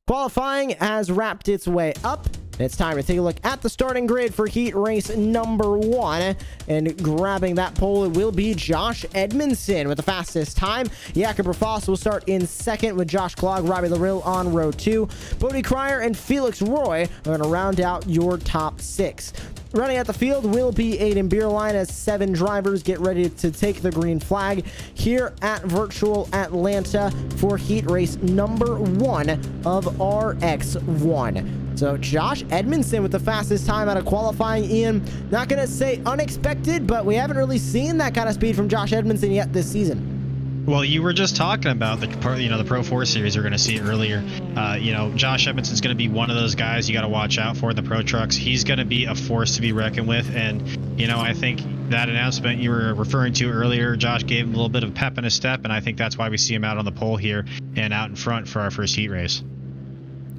Qualifying has wrapped its way up. It's time to take a look at the starting grid for heat race number 1. And grabbing that pole, it will be Josh Edmondson with the fastest time. Jakob Rafos will start in second with Josh Klog, Robbie Larill on row 2. Bodie Cryer and Felix Roy are going to round out your top 6. Running at the field will be Aiden Beerline as 7 drivers get ready to take the green flag here at Virtual Atlanta for heat race number 1 of RX1. So Josh Edmondson with the fastest time out of qualifying. Ian, not going to say unexpected, but we haven't really seen that kind of speed from Josh Edmondson yet this season. Well, you were just talking about the Pro 4 series we're going to see earlier. Josh Edmondson's going to be one of those guys you got to watch out for in the Pro Trucks. He's going to be a force to be reckoned with, and I think that announcement you were referring to earlier, Josh gave him a little bit of pep in his step, and I think that's why we see him out on the pole here and out in front for our first heat race.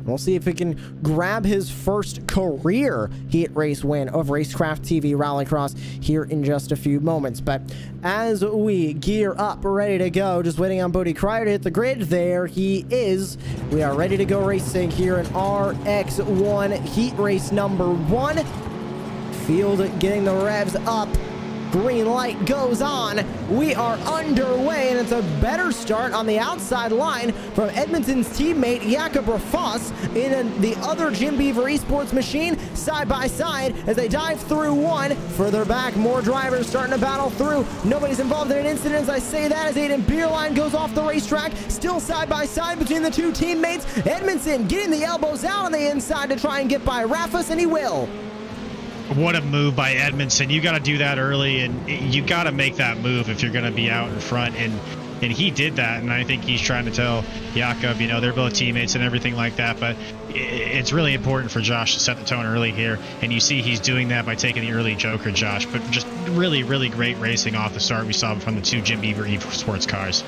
We'll see if he can grab his first career heat race win of Racecraft TV Rallycross here in just a few moments. But as we gear up, ready to go, just waiting on Bodie Cryer to hit the grid. There he is. We are ready to go racing here in RX1 heat race number 1. Field getting the revs up. Green light goes on. We are underway, and it's a better start on the outside line from Edmonton's teammate Jakob Rafos in the other Jim Beaver Esports machine, side by side as they dive through one. Further back, more drivers starting to battle through. Nobody's involved in an incident as I say that, as Aiden Beerline goes off the racetrack, still side by side between the two teammates. Edmondson getting the elbows out on the inside to try and get by Rafos, and he will. What a move by Edmondson. You got to do that early, and you got to make that move if you're going to be out in front, and he did that, and I think he's trying to tell Jakob, they're both teammates and everything like that, but it's really important for Josh to set the tone early here, and you see he's doing that by taking the early joker, Josh, but just really, really great racing off the start we saw from the two Jim Beaver Esports cars.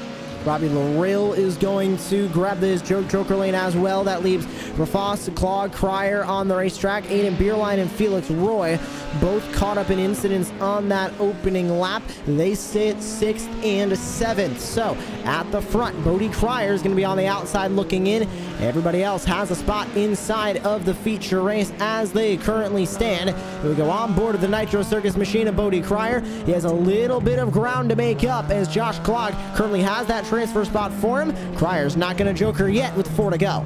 Robbie Larill is going to grab this joker lane as well. That leaves Rafos, Claude, Cryer on the racetrack. Aiden Beerline and Felix Roy both caught up in incidents on that opening lap. They sit 6th and 7th. So at the front, Bodie Cryer is going to be on the outside looking in. Everybody else has a spot inside of the feature race as they currently stand. We go on board of the Nitro Circus machine of Bodie Cryer. He has a little bit of ground to make up as Josh Klog currently has that transfer spot for him. Cryer's not going to joker yet with 4 to go.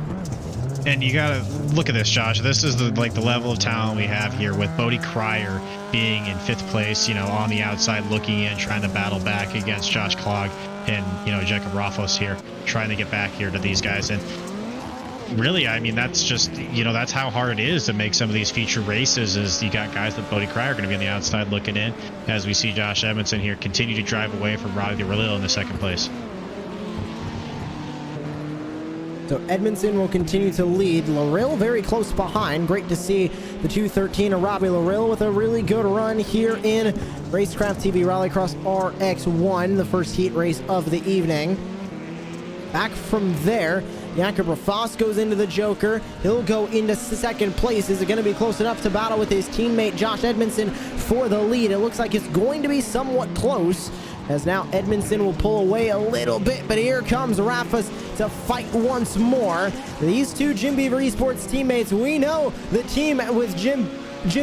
And you gotta look at this, Josh. This is the level of talent we have here with Bodie Cryer being in 5th place, on the outside looking in, trying to battle back against Josh Klog and Jakob Rafos here, trying to get back here to these guys. And really, that's just that's how hard it is to make some of these feature races. Is you got guys like Bodie Cryer going to be on the outside looking in, as we see Josh Edmondson here continue to drive away from Robbie Larill in the 2nd place. So Edmondson will continue to lead. Larill very close behind. Great to see the 213 of Robbie Larill with a really good run here in Racecraft TV Rallycross RX1, the first heat race of the evening. Back from there, Jakob Rafos goes into the joker. He'll go into 2nd place. Is it going to be close enough to battle with his teammate Josh Edmondson for the lead? It looks like it's going to be somewhat close, as now Edmondson will pull away a little bit, but here comes Rafos to fight once more. These two Jim Beaver Esports teammates, we know the team with Jim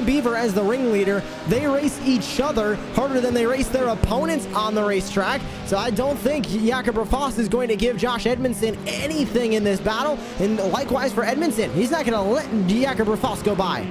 Beaver as the ringleader, they race each other harder than they race their opponents on the racetrack. So I don't think Jakob Rafos is going to give Josh Edmondson anything in this battle, and likewise for Edmondson, he's not going to let Jakob Rafos go by.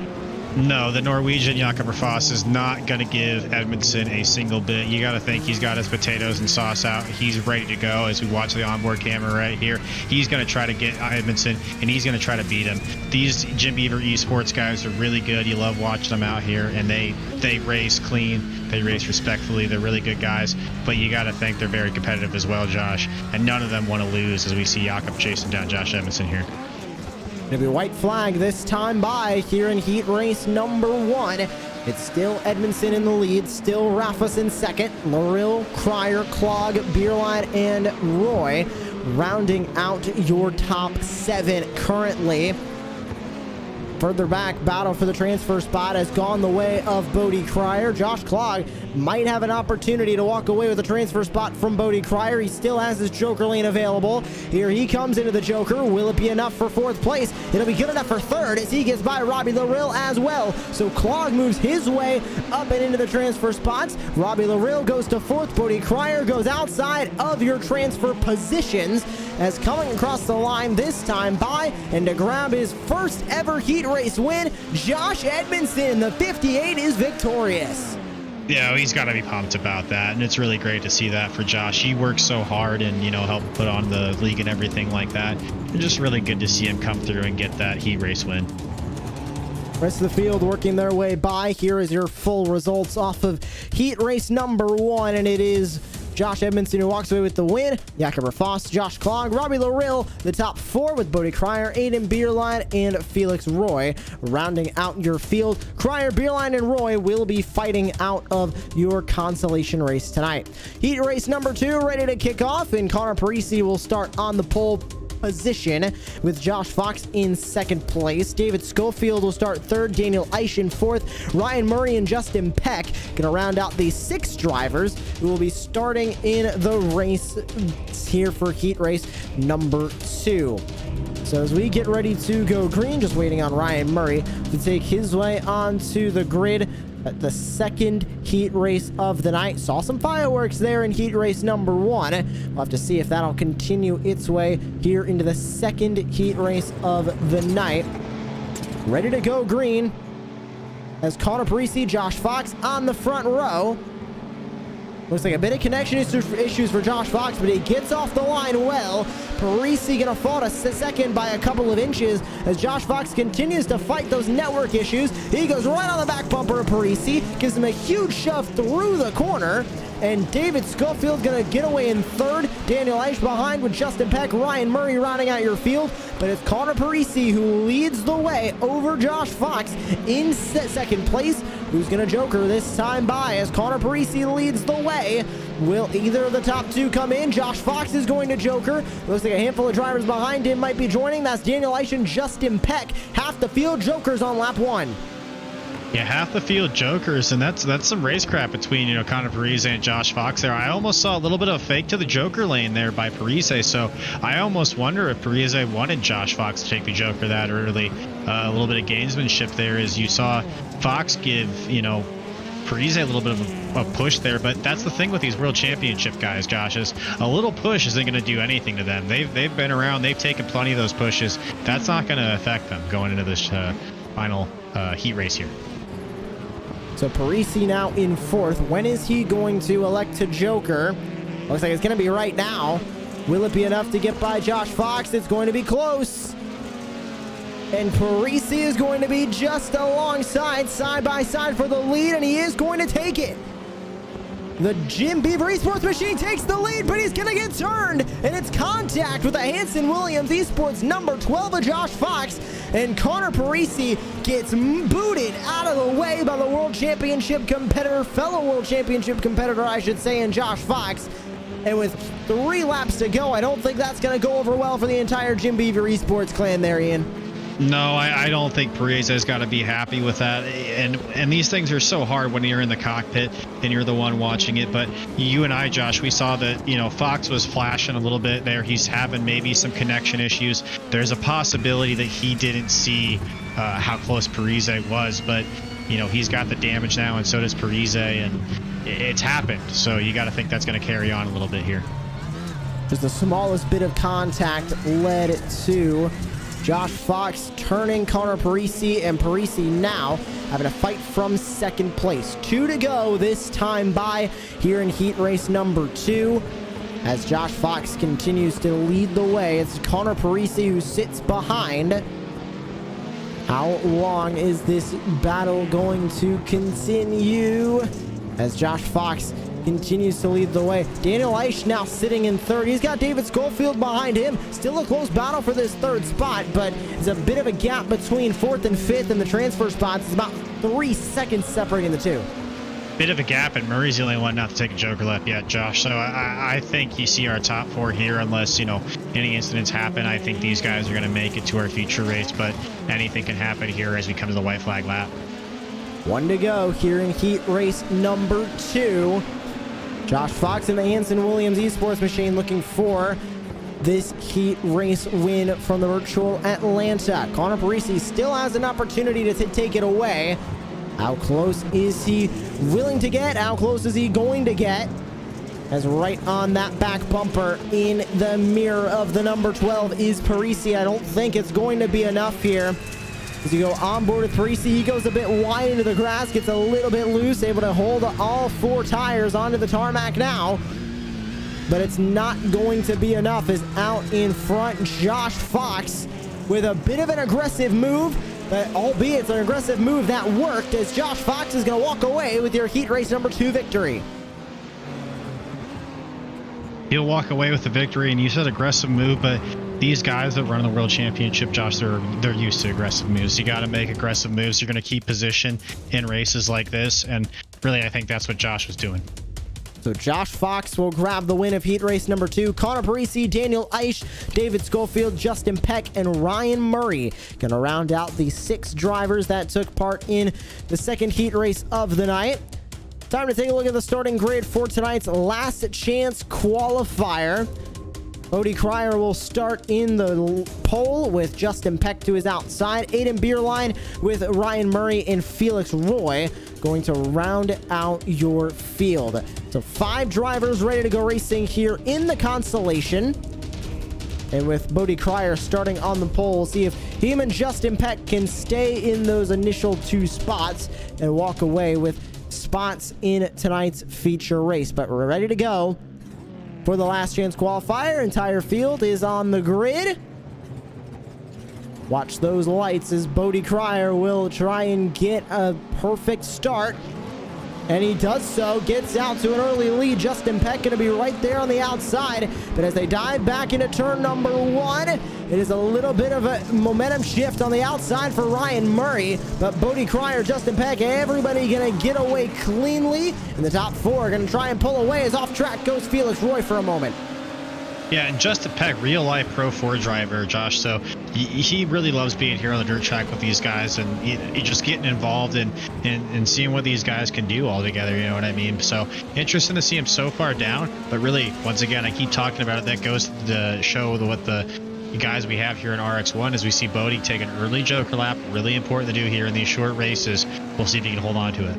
No, the Norwegian Jakob Rafos is not going to give Edmondson a single bit. You got to think he's got his potatoes and sauce out. He's ready to go as we watch the onboard camera right here. He's going to try to get Edmondson, and he's going to try to beat him. These Jim Beaver Esports guys are really good. You love watching them out here, and they race clean. They race respectfully. They're really good guys, but you got to think they're very competitive as well, Josh, and none of them want to lose as we see Jakob chasing down Josh Edmondson here. It'll be white flag this time by here in heat race number 1. It's still Edmondson in the lead, still Rafus in second, Larill, Cryer, Clog, Beerline, and Roy rounding out your top 7 currently. Further back, battle for the transfer spot has gone the way of Bodie Cryer. Josh Clog might have an opportunity to walk away with a transfer spot from Bodie Cryer. He still has his Joker lane available. Here he comes into the Joker. Will it be enough for 4th place? It'll be good enough for 3rd as he gets by Robbie Larill as well. So Clog moves his way up and into the transfer spots. Robbie Larill goes to 4th. Bodie Cryer goes outside of your transfer positions as coming across the line this time by and to grab his first ever heat race win, Josh Edmondson. The 58 is victorious. Yeah, he's got to be pumped about that, and it's really great to see that for Josh. He works so hard and, you know, helped put on the league and everything like that. It's just really good to see him come through and get that heat race win. Rest of the field working their way by. Here is your full results off of heat race number 1, and it is Josh Edmondson who walks away with the win. Jakob Rafus, Josh Clog, Robbie Larill, the top 4 with Bodie Cryer, Aiden Beerline, and Felix Roy rounding out your field. Cryer, Beerline, and Roy will be fighting out of your consolation race tonight. Heat race number 2 ready to kick off, and Connor Parisi will start on the pole position with Josh Fox in 2nd place. David Schofield will start 3rd, Daniel Eish in 4th, Ryan Murray and Justin Peck gonna round out the 6 drivers who will be starting in the race here for heat race number 2. So as we get ready to go green, just waiting on Ryan Murray to take his way onto the grid at the 2nd heat race of the night. Saw some fireworks there in heat race number 1. We'll have to see if that'll continue its way here into the 2nd heat race of the night. Ready to go green as Connor Parisi, Josh Fox on the front row. Looks like a bit of connection issues for Josh Fox, but he gets off the line well. Parisi gonna fall to 2nd by a couple of inches as Josh Fox continues to fight those network issues. He goes right on the back bumper of Parisi, gives him a huge shove through the corner, and David Schofield gonna get away in 3rd. Daniel Eish behind with Justin Peck, Ryan Murray rounding out your field, but it's Connor Parisi who leads the way over Josh Fox in 2nd place. Who's gonna Joker this time by as Connor Parisi leads the way. Will either of the top 2 come in? Josh Fox is going to Joker. Looks like a handful of drivers behind him might be joining. That's Daniel Eish and Justin Peck. Half the field Jokers on lap 1. Yeah, half the field Jokers, and that's some racecraft between, you know, Connor Parise and Josh Fox there. I almost saw a little bit of a fake to the Joker lane there by Parise, so I almost wonder if Parise wanted Josh Fox to take the Joker that early. A little bit of gamesmanship there as you saw Fox give, you know, Parise a little bit of a push there, but that's the thing with these World Championship guys, Josh, is a little push isn't going to do anything to them. They've been around, they've taken plenty of those pushes. That's not going to affect them going into this final heat race here. So Parisi now in 4th. When is he going to elect to Joker? Looks like it's going to be right now. Will it be enough to get by Josh Fox? It's going to be close. And Parisi is going to be just alongside, side by side for the lead, and he is going to take it. The Jim Beaver Esports machine takes the lead, but he's going to get turned, and it's contact with the Hanson Williams Esports number 12 of Josh Fox, and Connor Parisi gets booted out of the way by the World Championship competitor, fellow World Championship competitor, I should say, in Josh Fox. And with 3 laps to go, I don't think that's going to go over well for the entire Jim Beaver Esports clan there, Ian. No, I don't think Parise's got to be happy with that. And these things are so hard when you're in the cockpit and you're the one watching it. But you and I, Josh, we saw that, you know, Fox was flashing a little bit there. He's having maybe some connection issues. There's a possibility that he didn't see how close Parise was. But, you know, he's got the damage now, and so does Parise. And it's happened. So you got to think that's going to carry on a little bit here. Just the smallest bit of contact led to Josh Fox turning Connor Parisi, and Parisi now having a fight from 2nd place. 2 to go this time by here in heat race number 2. As Josh Fox continues to lead the way, it's Connor Parisi who sits behind. How long is this battle going to continue? As Josh Fox continues to lead the way. Daniel Eisch now sitting in third. He's got David Schofield behind him. Still a close battle for this third spot, but it's a bit of a gap between fourth and fifth in the transfer spots. It's about 3 seconds separating the two. Bit of a gap, and Murray's the only one not to take a Joker lap yet, Josh. So I think you see our top 4 here, unless, you know, any incidents happen. I think these guys are going to make it to our feature race, but anything can happen here as we come to the white flag lap. 1 to go here in heat race number 2. Josh Fox in the Hanson Williams Esports machine looking for this heat race win from the virtual Atlanta. Connor Parisi still has an opportunity to take it away. How close is he willing to get? How close is he going to get? As right on that back bumper in the mirror of the number 12 is Parisi. I don't think it's going to be enough here. As you go on board with Parisi, he goes a bit wide into the grass, gets a little bit loose, able to hold all 4 tires onto the tarmac now. But it's not going to be enough, as out in front, Josh Fox with a bit of an aggressive move. But albeit it's an aggressive move that worked, as Josh Fox is going to walk away with your heat race number 2 victory. He'll walk away with the victory, and you said aggressive move, but these guys that run the World Championship, Josh, they're used to aggressive moves. You got to make aggressive moves. You're going to keep position in races like this, and really I think that's what Josh was doing. So Josh Fox will grab the win of heat race number 2. Connor Parisi, Daniel Eisch, David Schofield, Justin Peck, and Ryan Murray going to round out the 6 drivers that took part in the second heat race of the night. Time to take a look at the starting grid for tonight's last chance qualifier. Bodie Cryer will start in the pole with Justin Peck to his outside. Aiden Beerline with Ryan Murray and Felix Roy going to round out your field. So 5 drivers ready to go racing here in the Constellation. And with Bodie Cryer starting on the pole, we'll see if him and Justin Peck can stay in those initial 2 spots and walk away with spots in tonight's feature race. But we're ready to go for the last chance qualifier. Entire field is on the grid. Watch those lights as Bodie Cryer will try and get a perfect start. And he does so, gets out to an early lead. Justin Peck going to be right there on the outside. But as they dive back into turn number 1, it is a little bit of a momentum shift on the outside for Ryan Murray. But Bodie Cryer, Justin Peck, everybody going to get away cleanly. And the top 4 are going to try and pull away as off track goes Felix Roy for a moment. Yeah, and Justin Peck, real life Pro 4 driver, Josh. So he really loves being here on the dirt track with these guys, and he just getting involved and seeing what these guys can do all together. You know what I mean? So interesting to see him so far down. But really, once again, I keep talking about it. That goes to show what the guys we have here in RX1 as we see Bodie take an early Joker lap. Really important to do here in these short races. We'll see if he can hold on to it.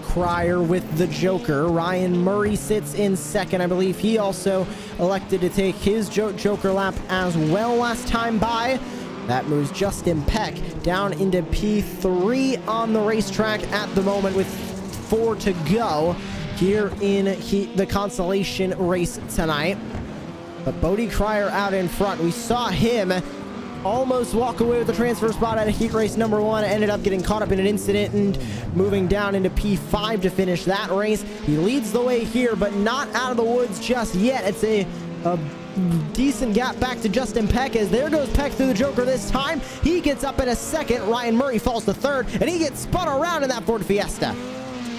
Cryer with the Joker. Ryan Murray sits in second. I believe he also elected to take his Joker lap as well last time by. That moves Justin Peck down into P3 on the racetrack at the moment with 4 to go here in the Constellation race tonight. But Bodie Cryer out in front. We saw him almost walk away with the transfer spot at heat race number 1. Ended up getting caught up in an incident and moving down into P5 to finish that race. He leads the way here, but not out of the woods just yet. It's a decent gap back to Justin Peck, as there goes Peck through the Joker this time. He gets up in a second. Ryan Murray falls to third, and he gets spun around in that Ford Fiesta.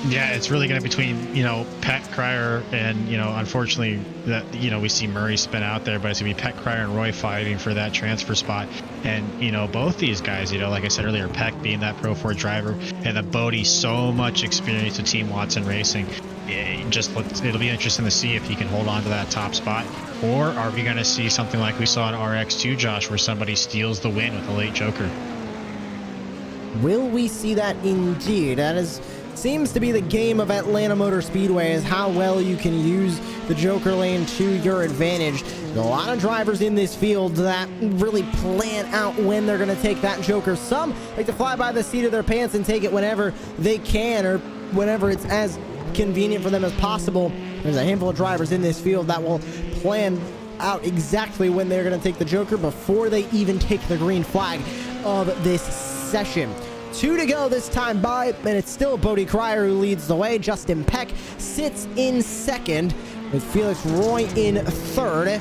Yeah, it's really going to be between, Peck, Cryer, and, unfortunately, that we see Murray spin out there, but it's going to be Peck, Cryer, and Roy fighting for that transfer spot. And, both these guys, like I said earlier, Peck being that Pro 4 driver, and the Bodie, so much experience with Team Watson Racing. It'll be interesting to see if he can hold on to that top spot, or are we going to see something like we saw in RX2, Josh, where somebody steals the win with a late Joker? Will we see that indeed? That seems to be the game of Atlanta Motor Speedway, is how well you can use the Joker lane to your advantage. There's a lot of drivers in this field that really plan out when they're going to take that Joker. Some like to fly by the seat of their pants and take it whenever they can, or whenever it's as convenient for them as possible. There's a handful of drivers in this field that will plan out exactly when they're going to take the Joker before they even take the green flag of this session. 2 to go this time by, and it's still Bodie Cryer who leads the way. Justin Peck sits in second with Felix Roy in third.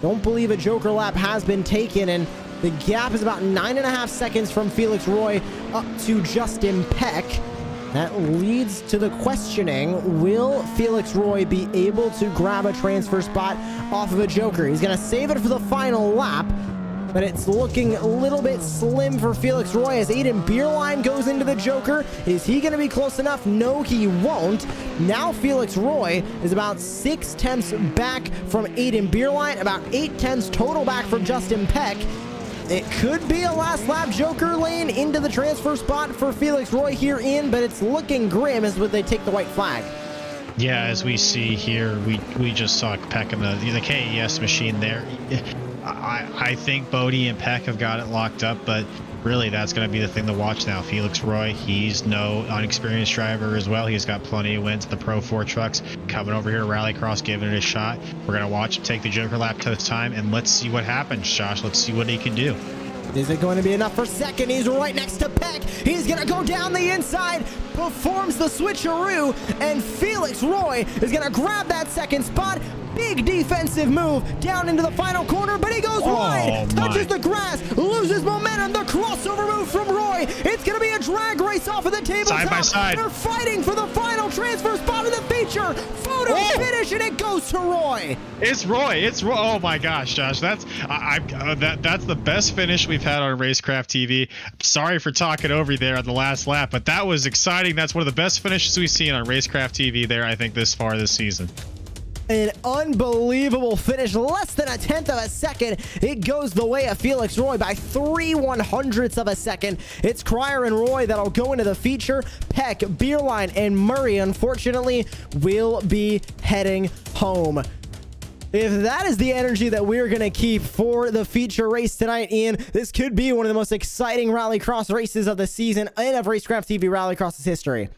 Don't believe a Joker lap has been taken, and the gap is about 9.5 seconds from Felix Roy up to Justin Peck. That leads to the questioning, will Felix Roy be able to grab a transfer spot off of a Joker? He's going to save it for the final lap, but it's looking a little bit slim for Felix Roy as Aiden Beerline goes into the Joker. Is he going to be close enough? No, he won't. Now Felix Roy is about 6 tenths back from Aiden Beerline, about 8 tenths total back from Justin Peck. It could be a last lap Joker lane into the transfer spot for Felix Roy here in, but it's looking grim as they take the white flag. Yeah, as we see here, we just saw Peck in the KES machine there. I think Bodie and Peck have got it locked up, but really that's going to be the thing to watch now. Felix Roy, he's no unexperienced driver as well. He's got plenty of wins at the Pro 4 trucks. Coming over here to Rallycross, giving it a shot. We're going to watch him take the Joker lap to the time, and let's see what happens, Josh. Let's see what he can do. Is it going to be enough for second? He's right next to Peck. He's going to go down the inside, performs the switcheroo, and Felix Roy is going to grab that second spot. Big defensive move down into the final corner, but he goes wide, touches the grass, loses momentum. The crossover move from Roy. It's going to be a drag race off of the tabletop. Side by side. They're fighting for the final transfer spot of the feature. Photo finish, and it goes to Roy. It's Roy. It's Roy. Oh my gosh, Josh, that's that's the best finish we've had on Racecraft TV. Sorry for talking over you there on the last lap, but that was exciting. That's one of the best finishes we've seen on Racecraft TV there, I think, this far this season. An unbelievable finish, less than 1/10 of a second. It goes the way of Felix Roy by 3/100ths of a second. It's Cryer and Roy that'll go into the feature. Peck, Beerline, and Murray, unfortunately, will be heading home. If that is the energy that we're going to keep for the feature race tonight, Ian, this could be one of the most exciting rallycross races of the season and of Racecraft TV Rallycross's history.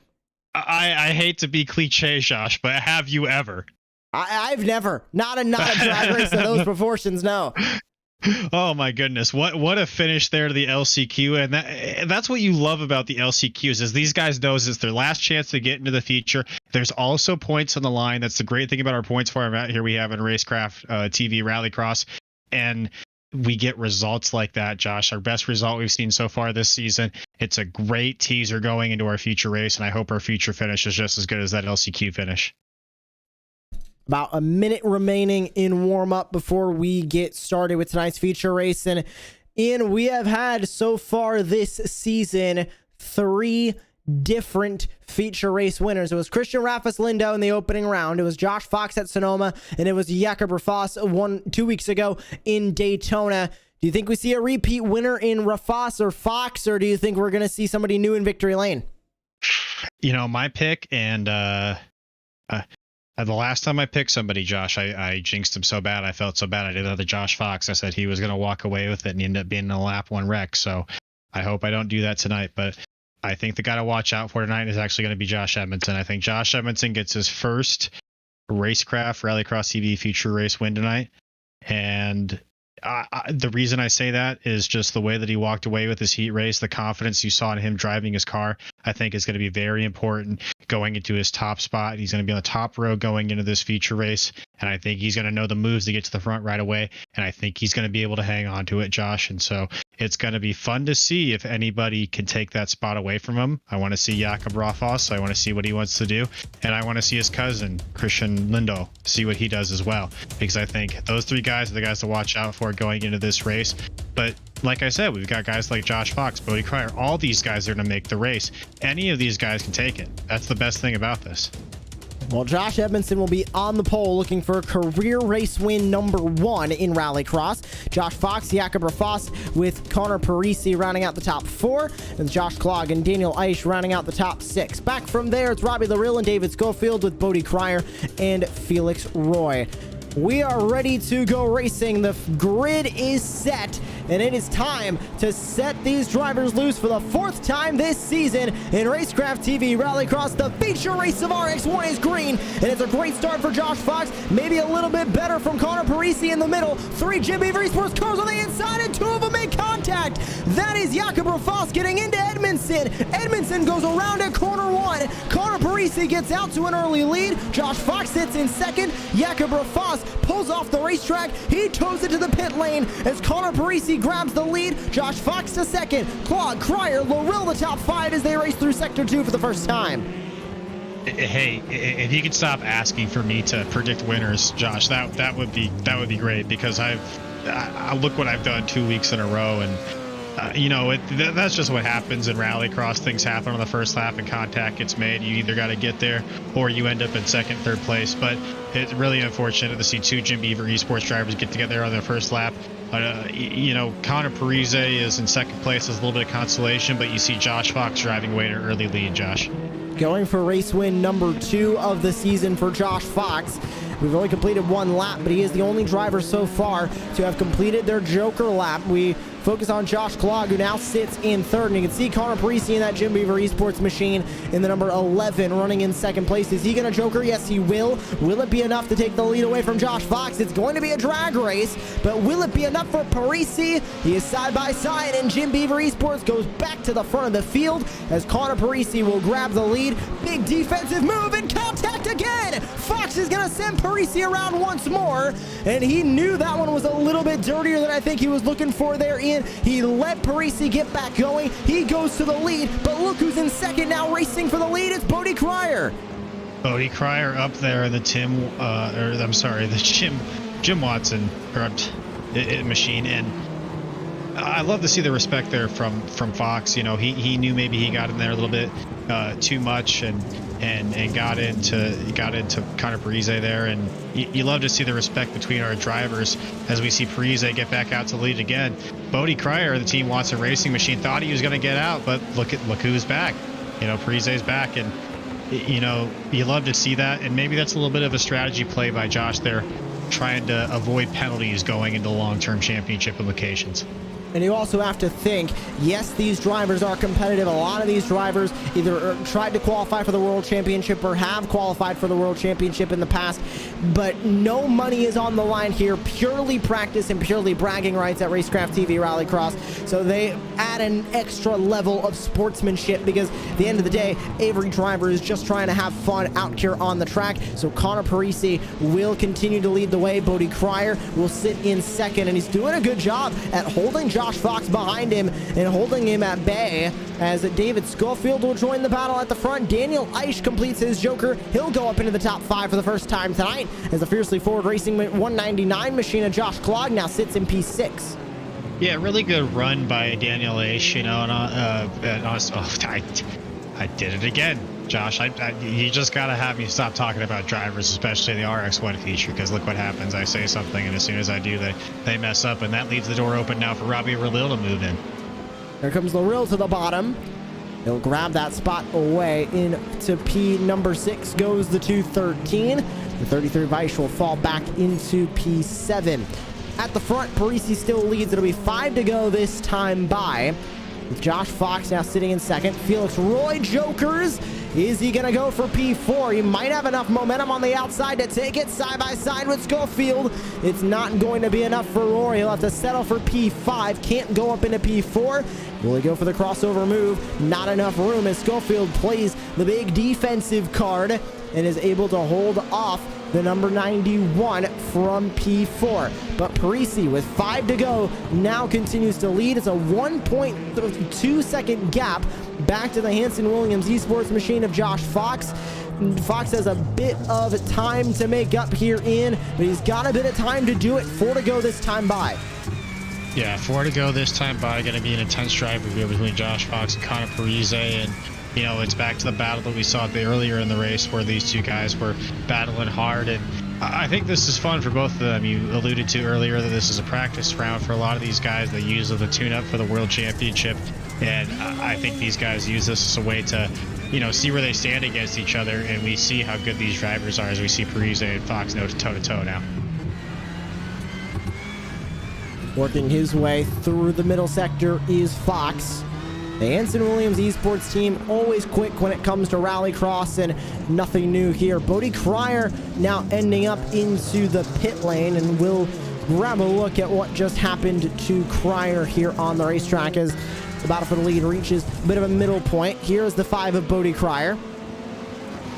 I hate to be cliche, Josh, but have you ever? I've never. Not a drag race of those proportions, no. Oh my goodness, what a finish there to the LCQ, and that's what you love about the LCQs is these guys know it's their last chance to get into the feature. There's also points on the line. That's the great thing about our points format here we have in Racecraft TV Rallycross, and we get results like that, Josh. Our best result we've seen so far this season. It's a great teaser going into our future race, and I hope our future finish is just as good as that LCQ finish. About a minute remaining in warm-up before we get started with tonight's feature race. And Ian, we have had so far this season 3 different feature race winners. It was Christian Rafis Lindo in the opening round. It was Josh Fox at Sonoma, and it was Jakob Rafas 2 weeks ago in Daytona. Do you think we see a repeat winner in Rafas or Fox, or do you think we're going to see somebody new in victory lane? You know, my pick, and the last time I picked somebody, Josh, I jinxed him so bad. I felt so bad. I did that to Josh Fox. I said he was going to walk away with it, and he ended up being a lap 1 wreck. So I hope I don't do that tonight. But I think the guy to watch out for tonight is actually going to be Josh Edmondson. I think Josh Edmondson gets his first Racecraft Rallycross TV feature race win tonight. And the reason I say that is just the way that he walked away with his heat race, the confidence you saw in him driving his car, I think is going to be very important going into his top spot. He's going to be on the top row going into this feature race, and I think he's going to know the moves to get to the front right away, and I think he's going to be able to hang on to it, Josh. And so it's going to be fun to see if anybody can take that spot away from him. I want to see Jakob Rafas. I want to see what he wants to do, and I want to see his cousin, Christian Lindo, see what he does as well, because I think those 3 guys are the guys to watch out for going into this race. But like I said, we've got guys like Josh Fox, Bodie Cryer, all these guys are going to make the race. Any of these guys can take it. That's the best thing about this. Well, Josh Edmondson will be on the pole looking for career race win number 1 in Rallycross. Josh Fox, Jakob Rafas with Connor Parisi rounding out the top 4, and Josh Klog and Daniel Eisch rounding out the top 6. Back from there, it's Robbie Larill and David Schofield with Bodie Cryer and Felix Roy. We are ready to go racing. The grid is set, and it is time to set these drivers loose for the 4th time this season in Racecraft TV Rallycross. The feature race of RX1 is green, and it's a great start for Josh Fox. Maybe a little bit better from Connor Parisi in the middle. 3 Jim Beaver Esports cars on the inside, and 2 of them in contact. contact. That is Jakob Rafas getting into Edmondson. Edmondson goes around at corner 1. Connor Parisi gets out to an early lead. Josh Fox sits in second. Jakob Rafas pulls off the racetrack. He toes it to the pit lane as Connor Parisi grabs the lead. Josh Fox to second. Claude, Cryer, Loril the top 5 as they race through sector 2 for the first time. Hey, if you could stop asking for me to predict winners, Josh, that would be great, because I look what I've done 2 weeks in a row, and you know, that's just what happens in Rallycross. Things happen on the first lap and contact gets made. You either got to get there or you end up in second, third place. But it's really unfortunate to see two Jim Beaver esports drivers get together on their first lap. You know, Connor Parise is in second place as a little bit of consolation, but you see Josh Fox driving away to early lead, Josh. Going for race win number 2 of the season for Josh Fox. We've only completed 1 lap, but he is the only driver so far to have completed their Joker lap. We focus on Josh Klog, who now sits in third. And you can see Connor Parisi in that Jim Beaver esports machine in the number 11 running in second place. Is he going to Joker? Yes, he will. Will it be enough to take the lead away from Josh Fox? It's going to be a drag race, but will it be enough for Parisi? He is side by side, and Jim Beaver esports goes back to the front of the field as Connor Parisi will grab the lead. Big defensive move and contact again. Fox is going to send Parisi around once more, and he knew that one was a little bit dirtier than I think he was looking for there, Ian. He let Parisi get back going. He goes to the lead, but look who's in second now racing for the lead. It's Bodie Cryer. Bodie Cryer up there in the Jim Watson machine, and I love to see the respect there from Fox. You know, he knew maybe he got in there a little bit too much and got into Connor Parise there, and you love to see the respect between our drivers as we see Parise get back out to lead again. Bodie Cryer, the Team Watson Racing Machine, thought he was going to get out, but look who's back. You know, Parise's back, and you know, you love to see that, and maybe that's a little bit of a strategy play by Josh there, trying to avoid penalties going into long-term championship implications. And you also have to think, yes, these drivers are competitive. A lot of these drivers either tried to qualify for the World Championship or have qualified for the World Championship in the past, but no money is on the line here. Purely practice and purely bragging rights at Racecraft TV Rallycross. So they add an extra level of sportsmanship, because at the end of the day, every driver is just trying to have fun out here on the track. So Connor Parisi will continue to lead the way. Bodie Cryer will sit in second, and he's doing a good job at holding Josh Fox behind him and holding him at bay, as David Schofield will join the battle at the front. Daniel Eisch completes his Joker. He'll go up into the top 5 for the first time tonight, as the Fiercely Forward Racing 199 machine of Josh Klog now sits in P6. Yeah, really good run by Daniel Eisch, you know, and also, I did it again. Josh, you just got to have me stop talking about drivers, especially the RX1 feature, because look what happens. I say something, and as soon as I do, they mess up, and that leaves the door open now for Robbie Relil to move in. There comes Loril to the bottom. He'll grab that spot away. Into P number 6 goes the 213. The 33 Weiss will fall back into P7. At the front, Parisi still leads. It'll be 5 to go this time by, with Josh Fox now sitting in second. Felix Roy Jokers. Is he going to go for P4? He might have enough momentum on the outside to take it side by side with Schofield. It's not going to be enough for Roy. He'll have to settle for P5. Can't go up into P4. Will he go for the crossover move? Not enough room, as Schofield plays the big defensive card and is able to hold off the number 91 from P4. But Parisi, with 5 to go, now continues to lead. It's a 1.2 second gap back to the Hanson Williams esports machine of Josh Fox. Fox has a bit of time to make up here but he's got a bit of time to do it. 4 to go this time by. Yeah, 4 to go this time by. Going to be an intense drive review between Josh Fox and Connor Parise, and you know, it's back to the battle that we saw earlier in the race, where these two guys were battling hard, and I think this is fun for both of them. You alluded to earlier that this is a practice round for a lot of these guys. They use it to tune up for the World Championship, and I think these guys use this as a way to, you know, see where they stand against each other, and we see how good these drivers are as we see Parise and Fox go toe-to-toe now. Working his way through the middle sector is Fox. The Hanson Williams esports team always quick when it comes to Rallycross, and nothing new here. Bodie Cryer now ending up into the pit lane and will grab a look at what just happened to Cryer here on the racetrack as the battle for the lead reaches a bit of a middle point. Here's the 5 of Bodie Cryer.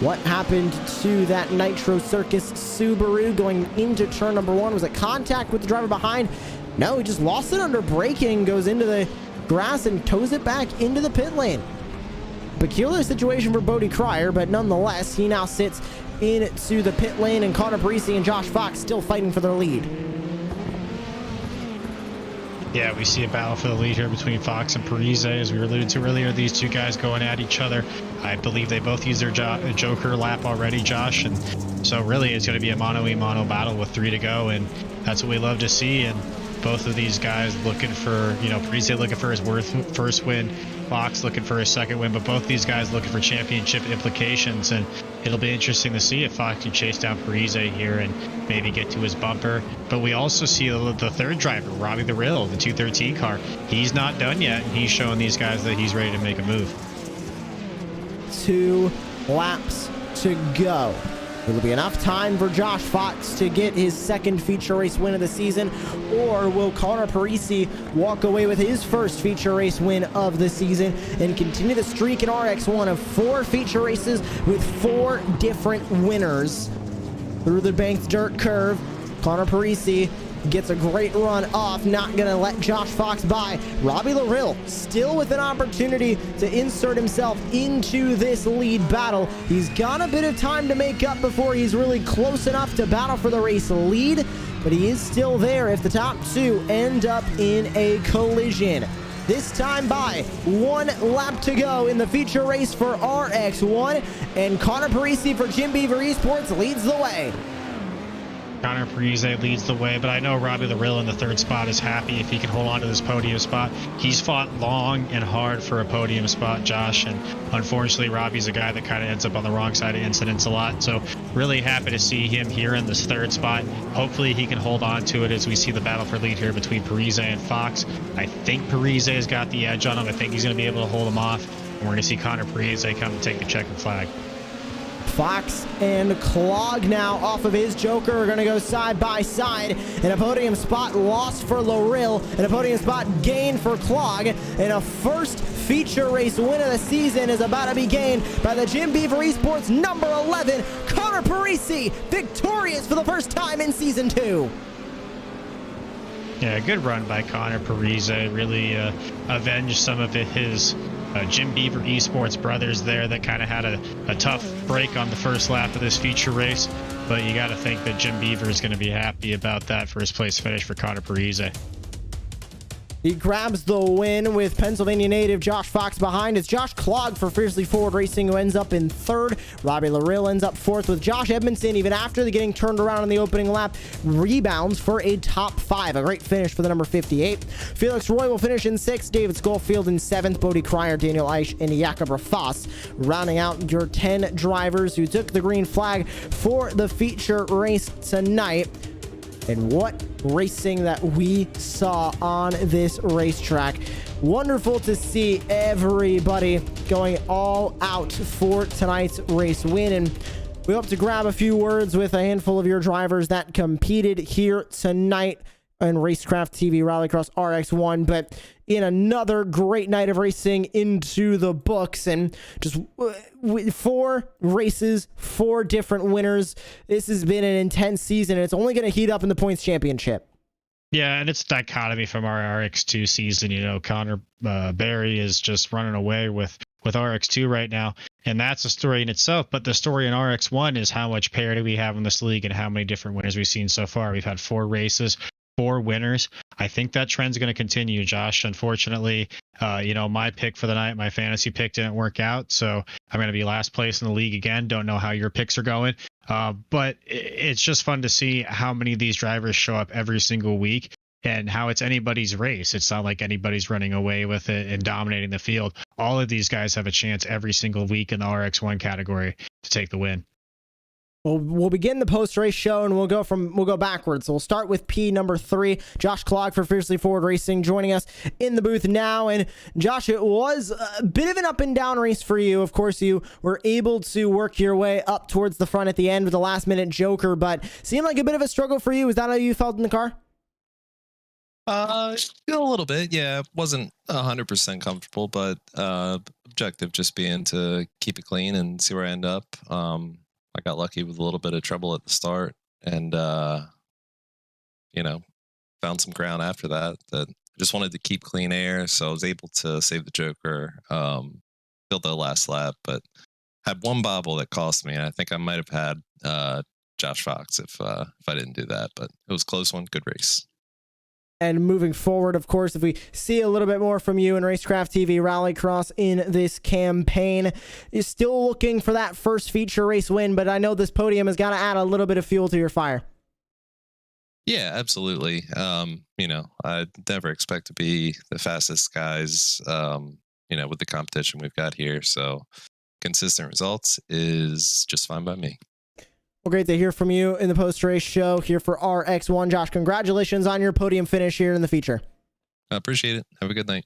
What happened to that Nitro Circus Subaru going into turn number 1? Was it contact with the driver behind? No, he just lost it under braking, goes into the grass and tows it back into the pit lane. Peculiar situation for Bodie Cryer, but nonetheless, he now sits into the pit lane, and Connor Parisi and Josh Fox still fighting for their lead. Yeah, we see a battle for the lead here between Fox and Parise. As we alluded to earlier, these two guys going at each other. I believe they both used their Joker lap already, Josh, and so really it's going to be a mono-e-mono battle with 3 to go, and that's what we love to see. And both of these guys looking for, you know, Parise looking for his first win, Fox looking for his second win, but both these guys looking for championship implications, and it'll be interesting to see if Fox can chase down Parise here and maybe get to his bumper. But we also see the third driver, Robbie the Rill, the 213 car. He's not done yet, and he's showing these guys that he's ready to make a move. 2 laps to go. Will it be enough time for Josh Fox to get his second feature race win of the season, or will Connor Parisi walk away with his first feature race win of the season and continue the streak in RX1 of 4 feature races with 4 different winners? Through the banked dirt curve, Connor Parisi gets a great run off, not gonna let Josh Fox by. Robbie Larill still with an opportunity to insert himself into this lead battle. He's got a bit of time to make up before he's really close enough to battle for the race lead, but he is still there if the top 2 end up in a collision. This time by 1 lap to go in the feature race for RX1, and Connor Parisi for Jim Beaver Esports leads the way. Connor Parise leads the way, but I know Robbie Larill in the 3rd spot is happy if he can hold on to this podium spot. He's fought long and hard for a podium spot, Josh, and unfortunately Robbie's a guy that kind of ends up on the wrong side of incidents a lot, so really happy to see him here in this 3rd spot. Hopefully he can hold on to it as we see the battle for lead here between Parise and Fox. I think Parise has got the edge on him. I think he's going to be able to hold him off, and we're going to see Connor Parise come and take the checkered flag. Fox and Clog now off of his Joker are going to go side by side, and a podium spot lost for Larill and a podium spot gained for Clog, and a first feature race win of the season is about to be gained by the Jim Beaver Esports number 11, Connor Parisi, victorious for the first time in season 2. Yeah, good run by Connor Parise. Really avenged some of his Jim Beaver Esports brothers there that kind of had a tough break on the first lap of this feature race. But you got to think that Jim Beaver is going to be happy about that first place finish for Connor Parise. He grabs the win with Pennsylvania native Josh Fox behind. It's Josh Clog for Fiercely Forward Racing who ends up in 3rd. Robbie Larill ends up 4th with Josh Edmondson, even after the getting turned around in the opening lap, rebounds for a top 5. A great finish for the number 58. Felix Roy will finish in 6th. David Schofield in 7th. Bodie Cryer, Daniel Eisch, and Jakob Rafas rounding out your 10 drivers who took the green flag for the feature race tonight. And what racing that we saw on this racetrack. Wonderful to see everybody going all out for tonight's race win. And we hope to grab a few words with a handful of your drivers that competed here tonight in Racecraft TV Rallycross RX1, but in another great night of racing into the books, and just 4 races, 4 different winners. This has been an intense season, and it's only going to heat up in the points championship. Yeah, and it's dichotomy from our RX2 season. You know, Connor Barry is just running away with RX2 right now, and that's a story in itself. But the story in RX1 is how much parity we have in this league and how many different winners we've seen so far. We've had 4 races, 4 winners. I think that trend's going to continue, Josh. Unfortunately, my pick for the night, my fantasy pick didn't work out, so I'm going to be last place in the league again. Don't know how your picks are going, but it's just fun to see how many of these drivers show up every single week and how it's anybody's race. It's not like anybody's running away with it and dominating the field. All of these guys have a chance every single week in the RX1 category to take the win. Well, we'll begin the post-race show, and we'll go backwards. So we'll start with P number 3, Josh Clog for Fiercely Forward Racing, joining us in the booth now. And Josh, it was a bit of an up and down race for you. Of course, you were able to work your way up towards the front at the end with a last-minute Joker, but seemed like a bit of a struggle for you. Is that how you felt in the car? A little bit, yeah. Wasn't 100% comfortable, but objective just being to keep it clean and see where I end up. I got lucky with a little bit of trouble at the start, and found some ground after that. That I just wanted to keep clean air, so I was able to save the Joker, till the last lap, but had one bobble that cost me, and I think I might have had Josh Fox if I didn't do that, but it was a close one. Good race. And moving forward, of course, if we see a little bit more from you in Racecraft TV Rallycross in this campaign, you're still looking for that first feature race win, but I know this podium has got to add a little bit of fuel to your fire. Yeah, absolutely. I never expect to be the fastest guys, with the competition we've got here. So consistent results is just fine by me. Well, great to hear from you in the post-race show here for RX1. Josh, congratulations on your podium finish here in the feature. I appreciate it. Have a good night.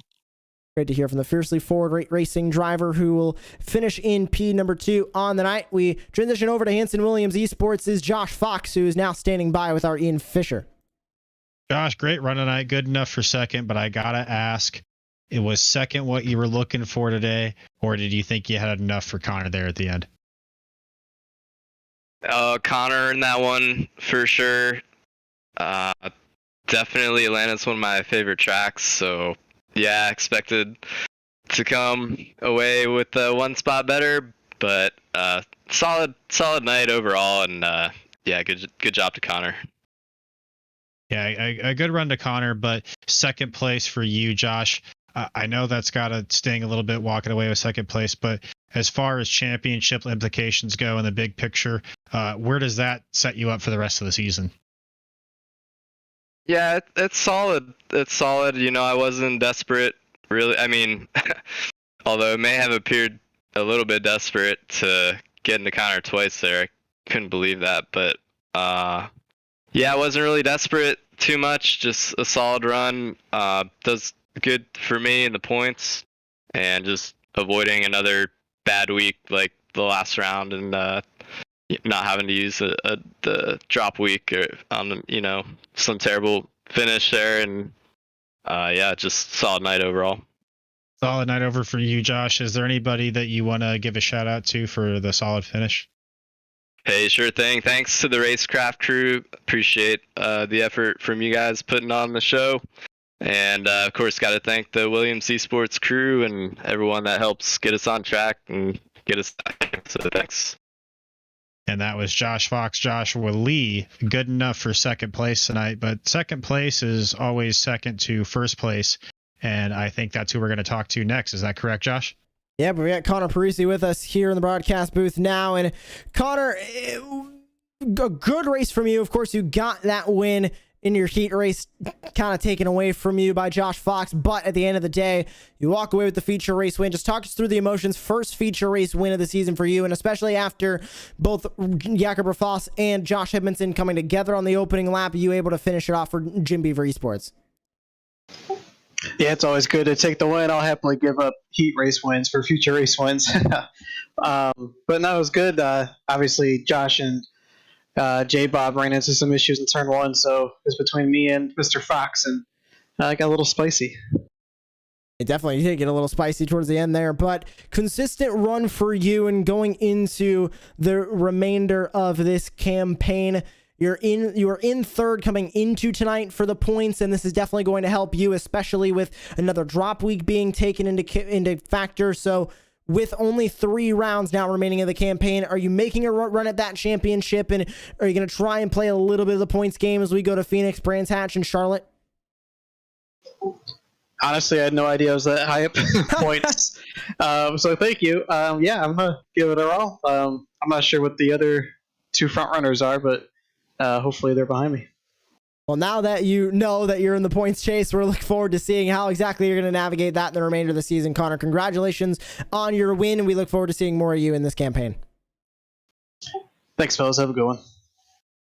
Great to hear from the fiercely forward racing driver who will finish in P number 2 on the night. We transition over to Hanson Williams Esports' Josh Fox, who is now standing by with our Ian Fisher. Josh, great run tonight. Good enough for second, but I got to ask, it was second what you were looking for today, or did you think you had enough for Connor there at the end? Connor in that one for sure. Definitely Atlanta's one of my favorite tracks, so yeah, expected to come away with one spot better, but solid night overall, and good job to Connor. Yeah, a good run to Connor, but second place for you, Josh. I know that's got to sting a little bit walking away with second place, but as far as championship implications go in the big picture, where does that set you up for the rest of the season? Yeah, it's solid. It's solid. I wasn't desperate, really. I mean, although it may have appeared a little bit desperate to get into Connor twice there, I couldn't believe that. But I wasn't really desperate too much. Just a solid run. Does good for me in the points, and just avoiding another bad week like the last round, and not having to use the drop week or on some terrible finish there, and just solid night overall. Solid night over for you, Josh. Is there anybody that you want to give a shout out to for the solid finish? Hey, sure thing. Thanks to the Racecraft crew. Appreciate the effort from you guys putting on the show. And, of course, got to thank the Williams Esports crew and everyone that helps get us on track and get us back. So thanks. And that was Josh Fox, Joshua Lee. Good enough for second place tonight, but second place is always second to first place. And I think that's who we're going to talk to next. Is that correct, Josh? Yeah, but we got Connor Parisi with us here in the broadcast booth now. And Connor, a good race from you. Of course, you got that win in your heat race kind of taken away from you by Josh Fox, but at the end of the day, you walk away with the feature race win. Just talk us through the emotions. First feature race win of the season for you, and especially after both Jakob Rafoss and Josh Edmondson coming together on the opening lap, you able to finish it off for Jim Beaver Esports. Yeah, it's always good to take the win. I'll happily give up heat race wins for future race wins. But no, it was good. Obviously, Josh and J-Bob ran into some issues in turn one, so it was between me and Mr. Fox, and I got a little spicy. It definitely did get a little spicy towards the end there, but consistent run for you, and going into the remainder of this campaign, you are in third coming into tonight for the points, and this is definitely going to help you, especially with another drop week being taken into factor. So with only 3 rounds now remaining in the campaign, are you making a run at that championship, and are you going to try and play a little bit of the points game as we go to Phoenix, Brands Hatch, and Charlotte? Honestly, I had no idea I was that high up points. So thank you. I'm going to give it a all. I'm not sure what the other 2 front runners are, but hopefully they're behind me. Well, now that you know that you're in the points chase, we're looking forward to seeing how exactly you're going to navigate that in the remainder of the season. Connor, congratulations on your win, and we look forward to seeing more of you in this campaign. Thanks, fellas. Have a good one.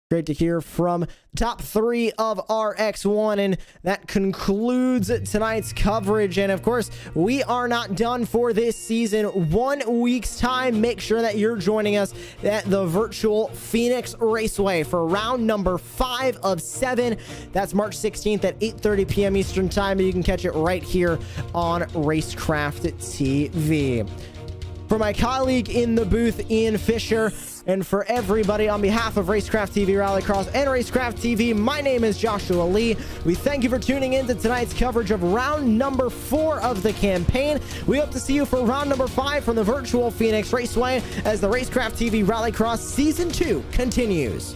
Great to hear from the top 3 of RX1, and that concludes tonight's coverage. And of course, we are not done for this season. 1 week's time, make sure that you're joining us at the virtual Phoenix Raceway for round number 5 of 7. That's March 16th at 8:30 p.m. Eastern time. You can catch it right here on Racecraft TV. For my colleague in the booth, Ian Fisher, and for everybody on behalf of Racecraft TV Rallycross and Racecraft TV, my name is Joshua Lee. We thank you for tuning in to tonight's coverage of round number 4 of the campaign. We hope to see you for round number 5 from the virtual Phoenix Raceway as the Racecraft TV Rallycross Season 2 continues.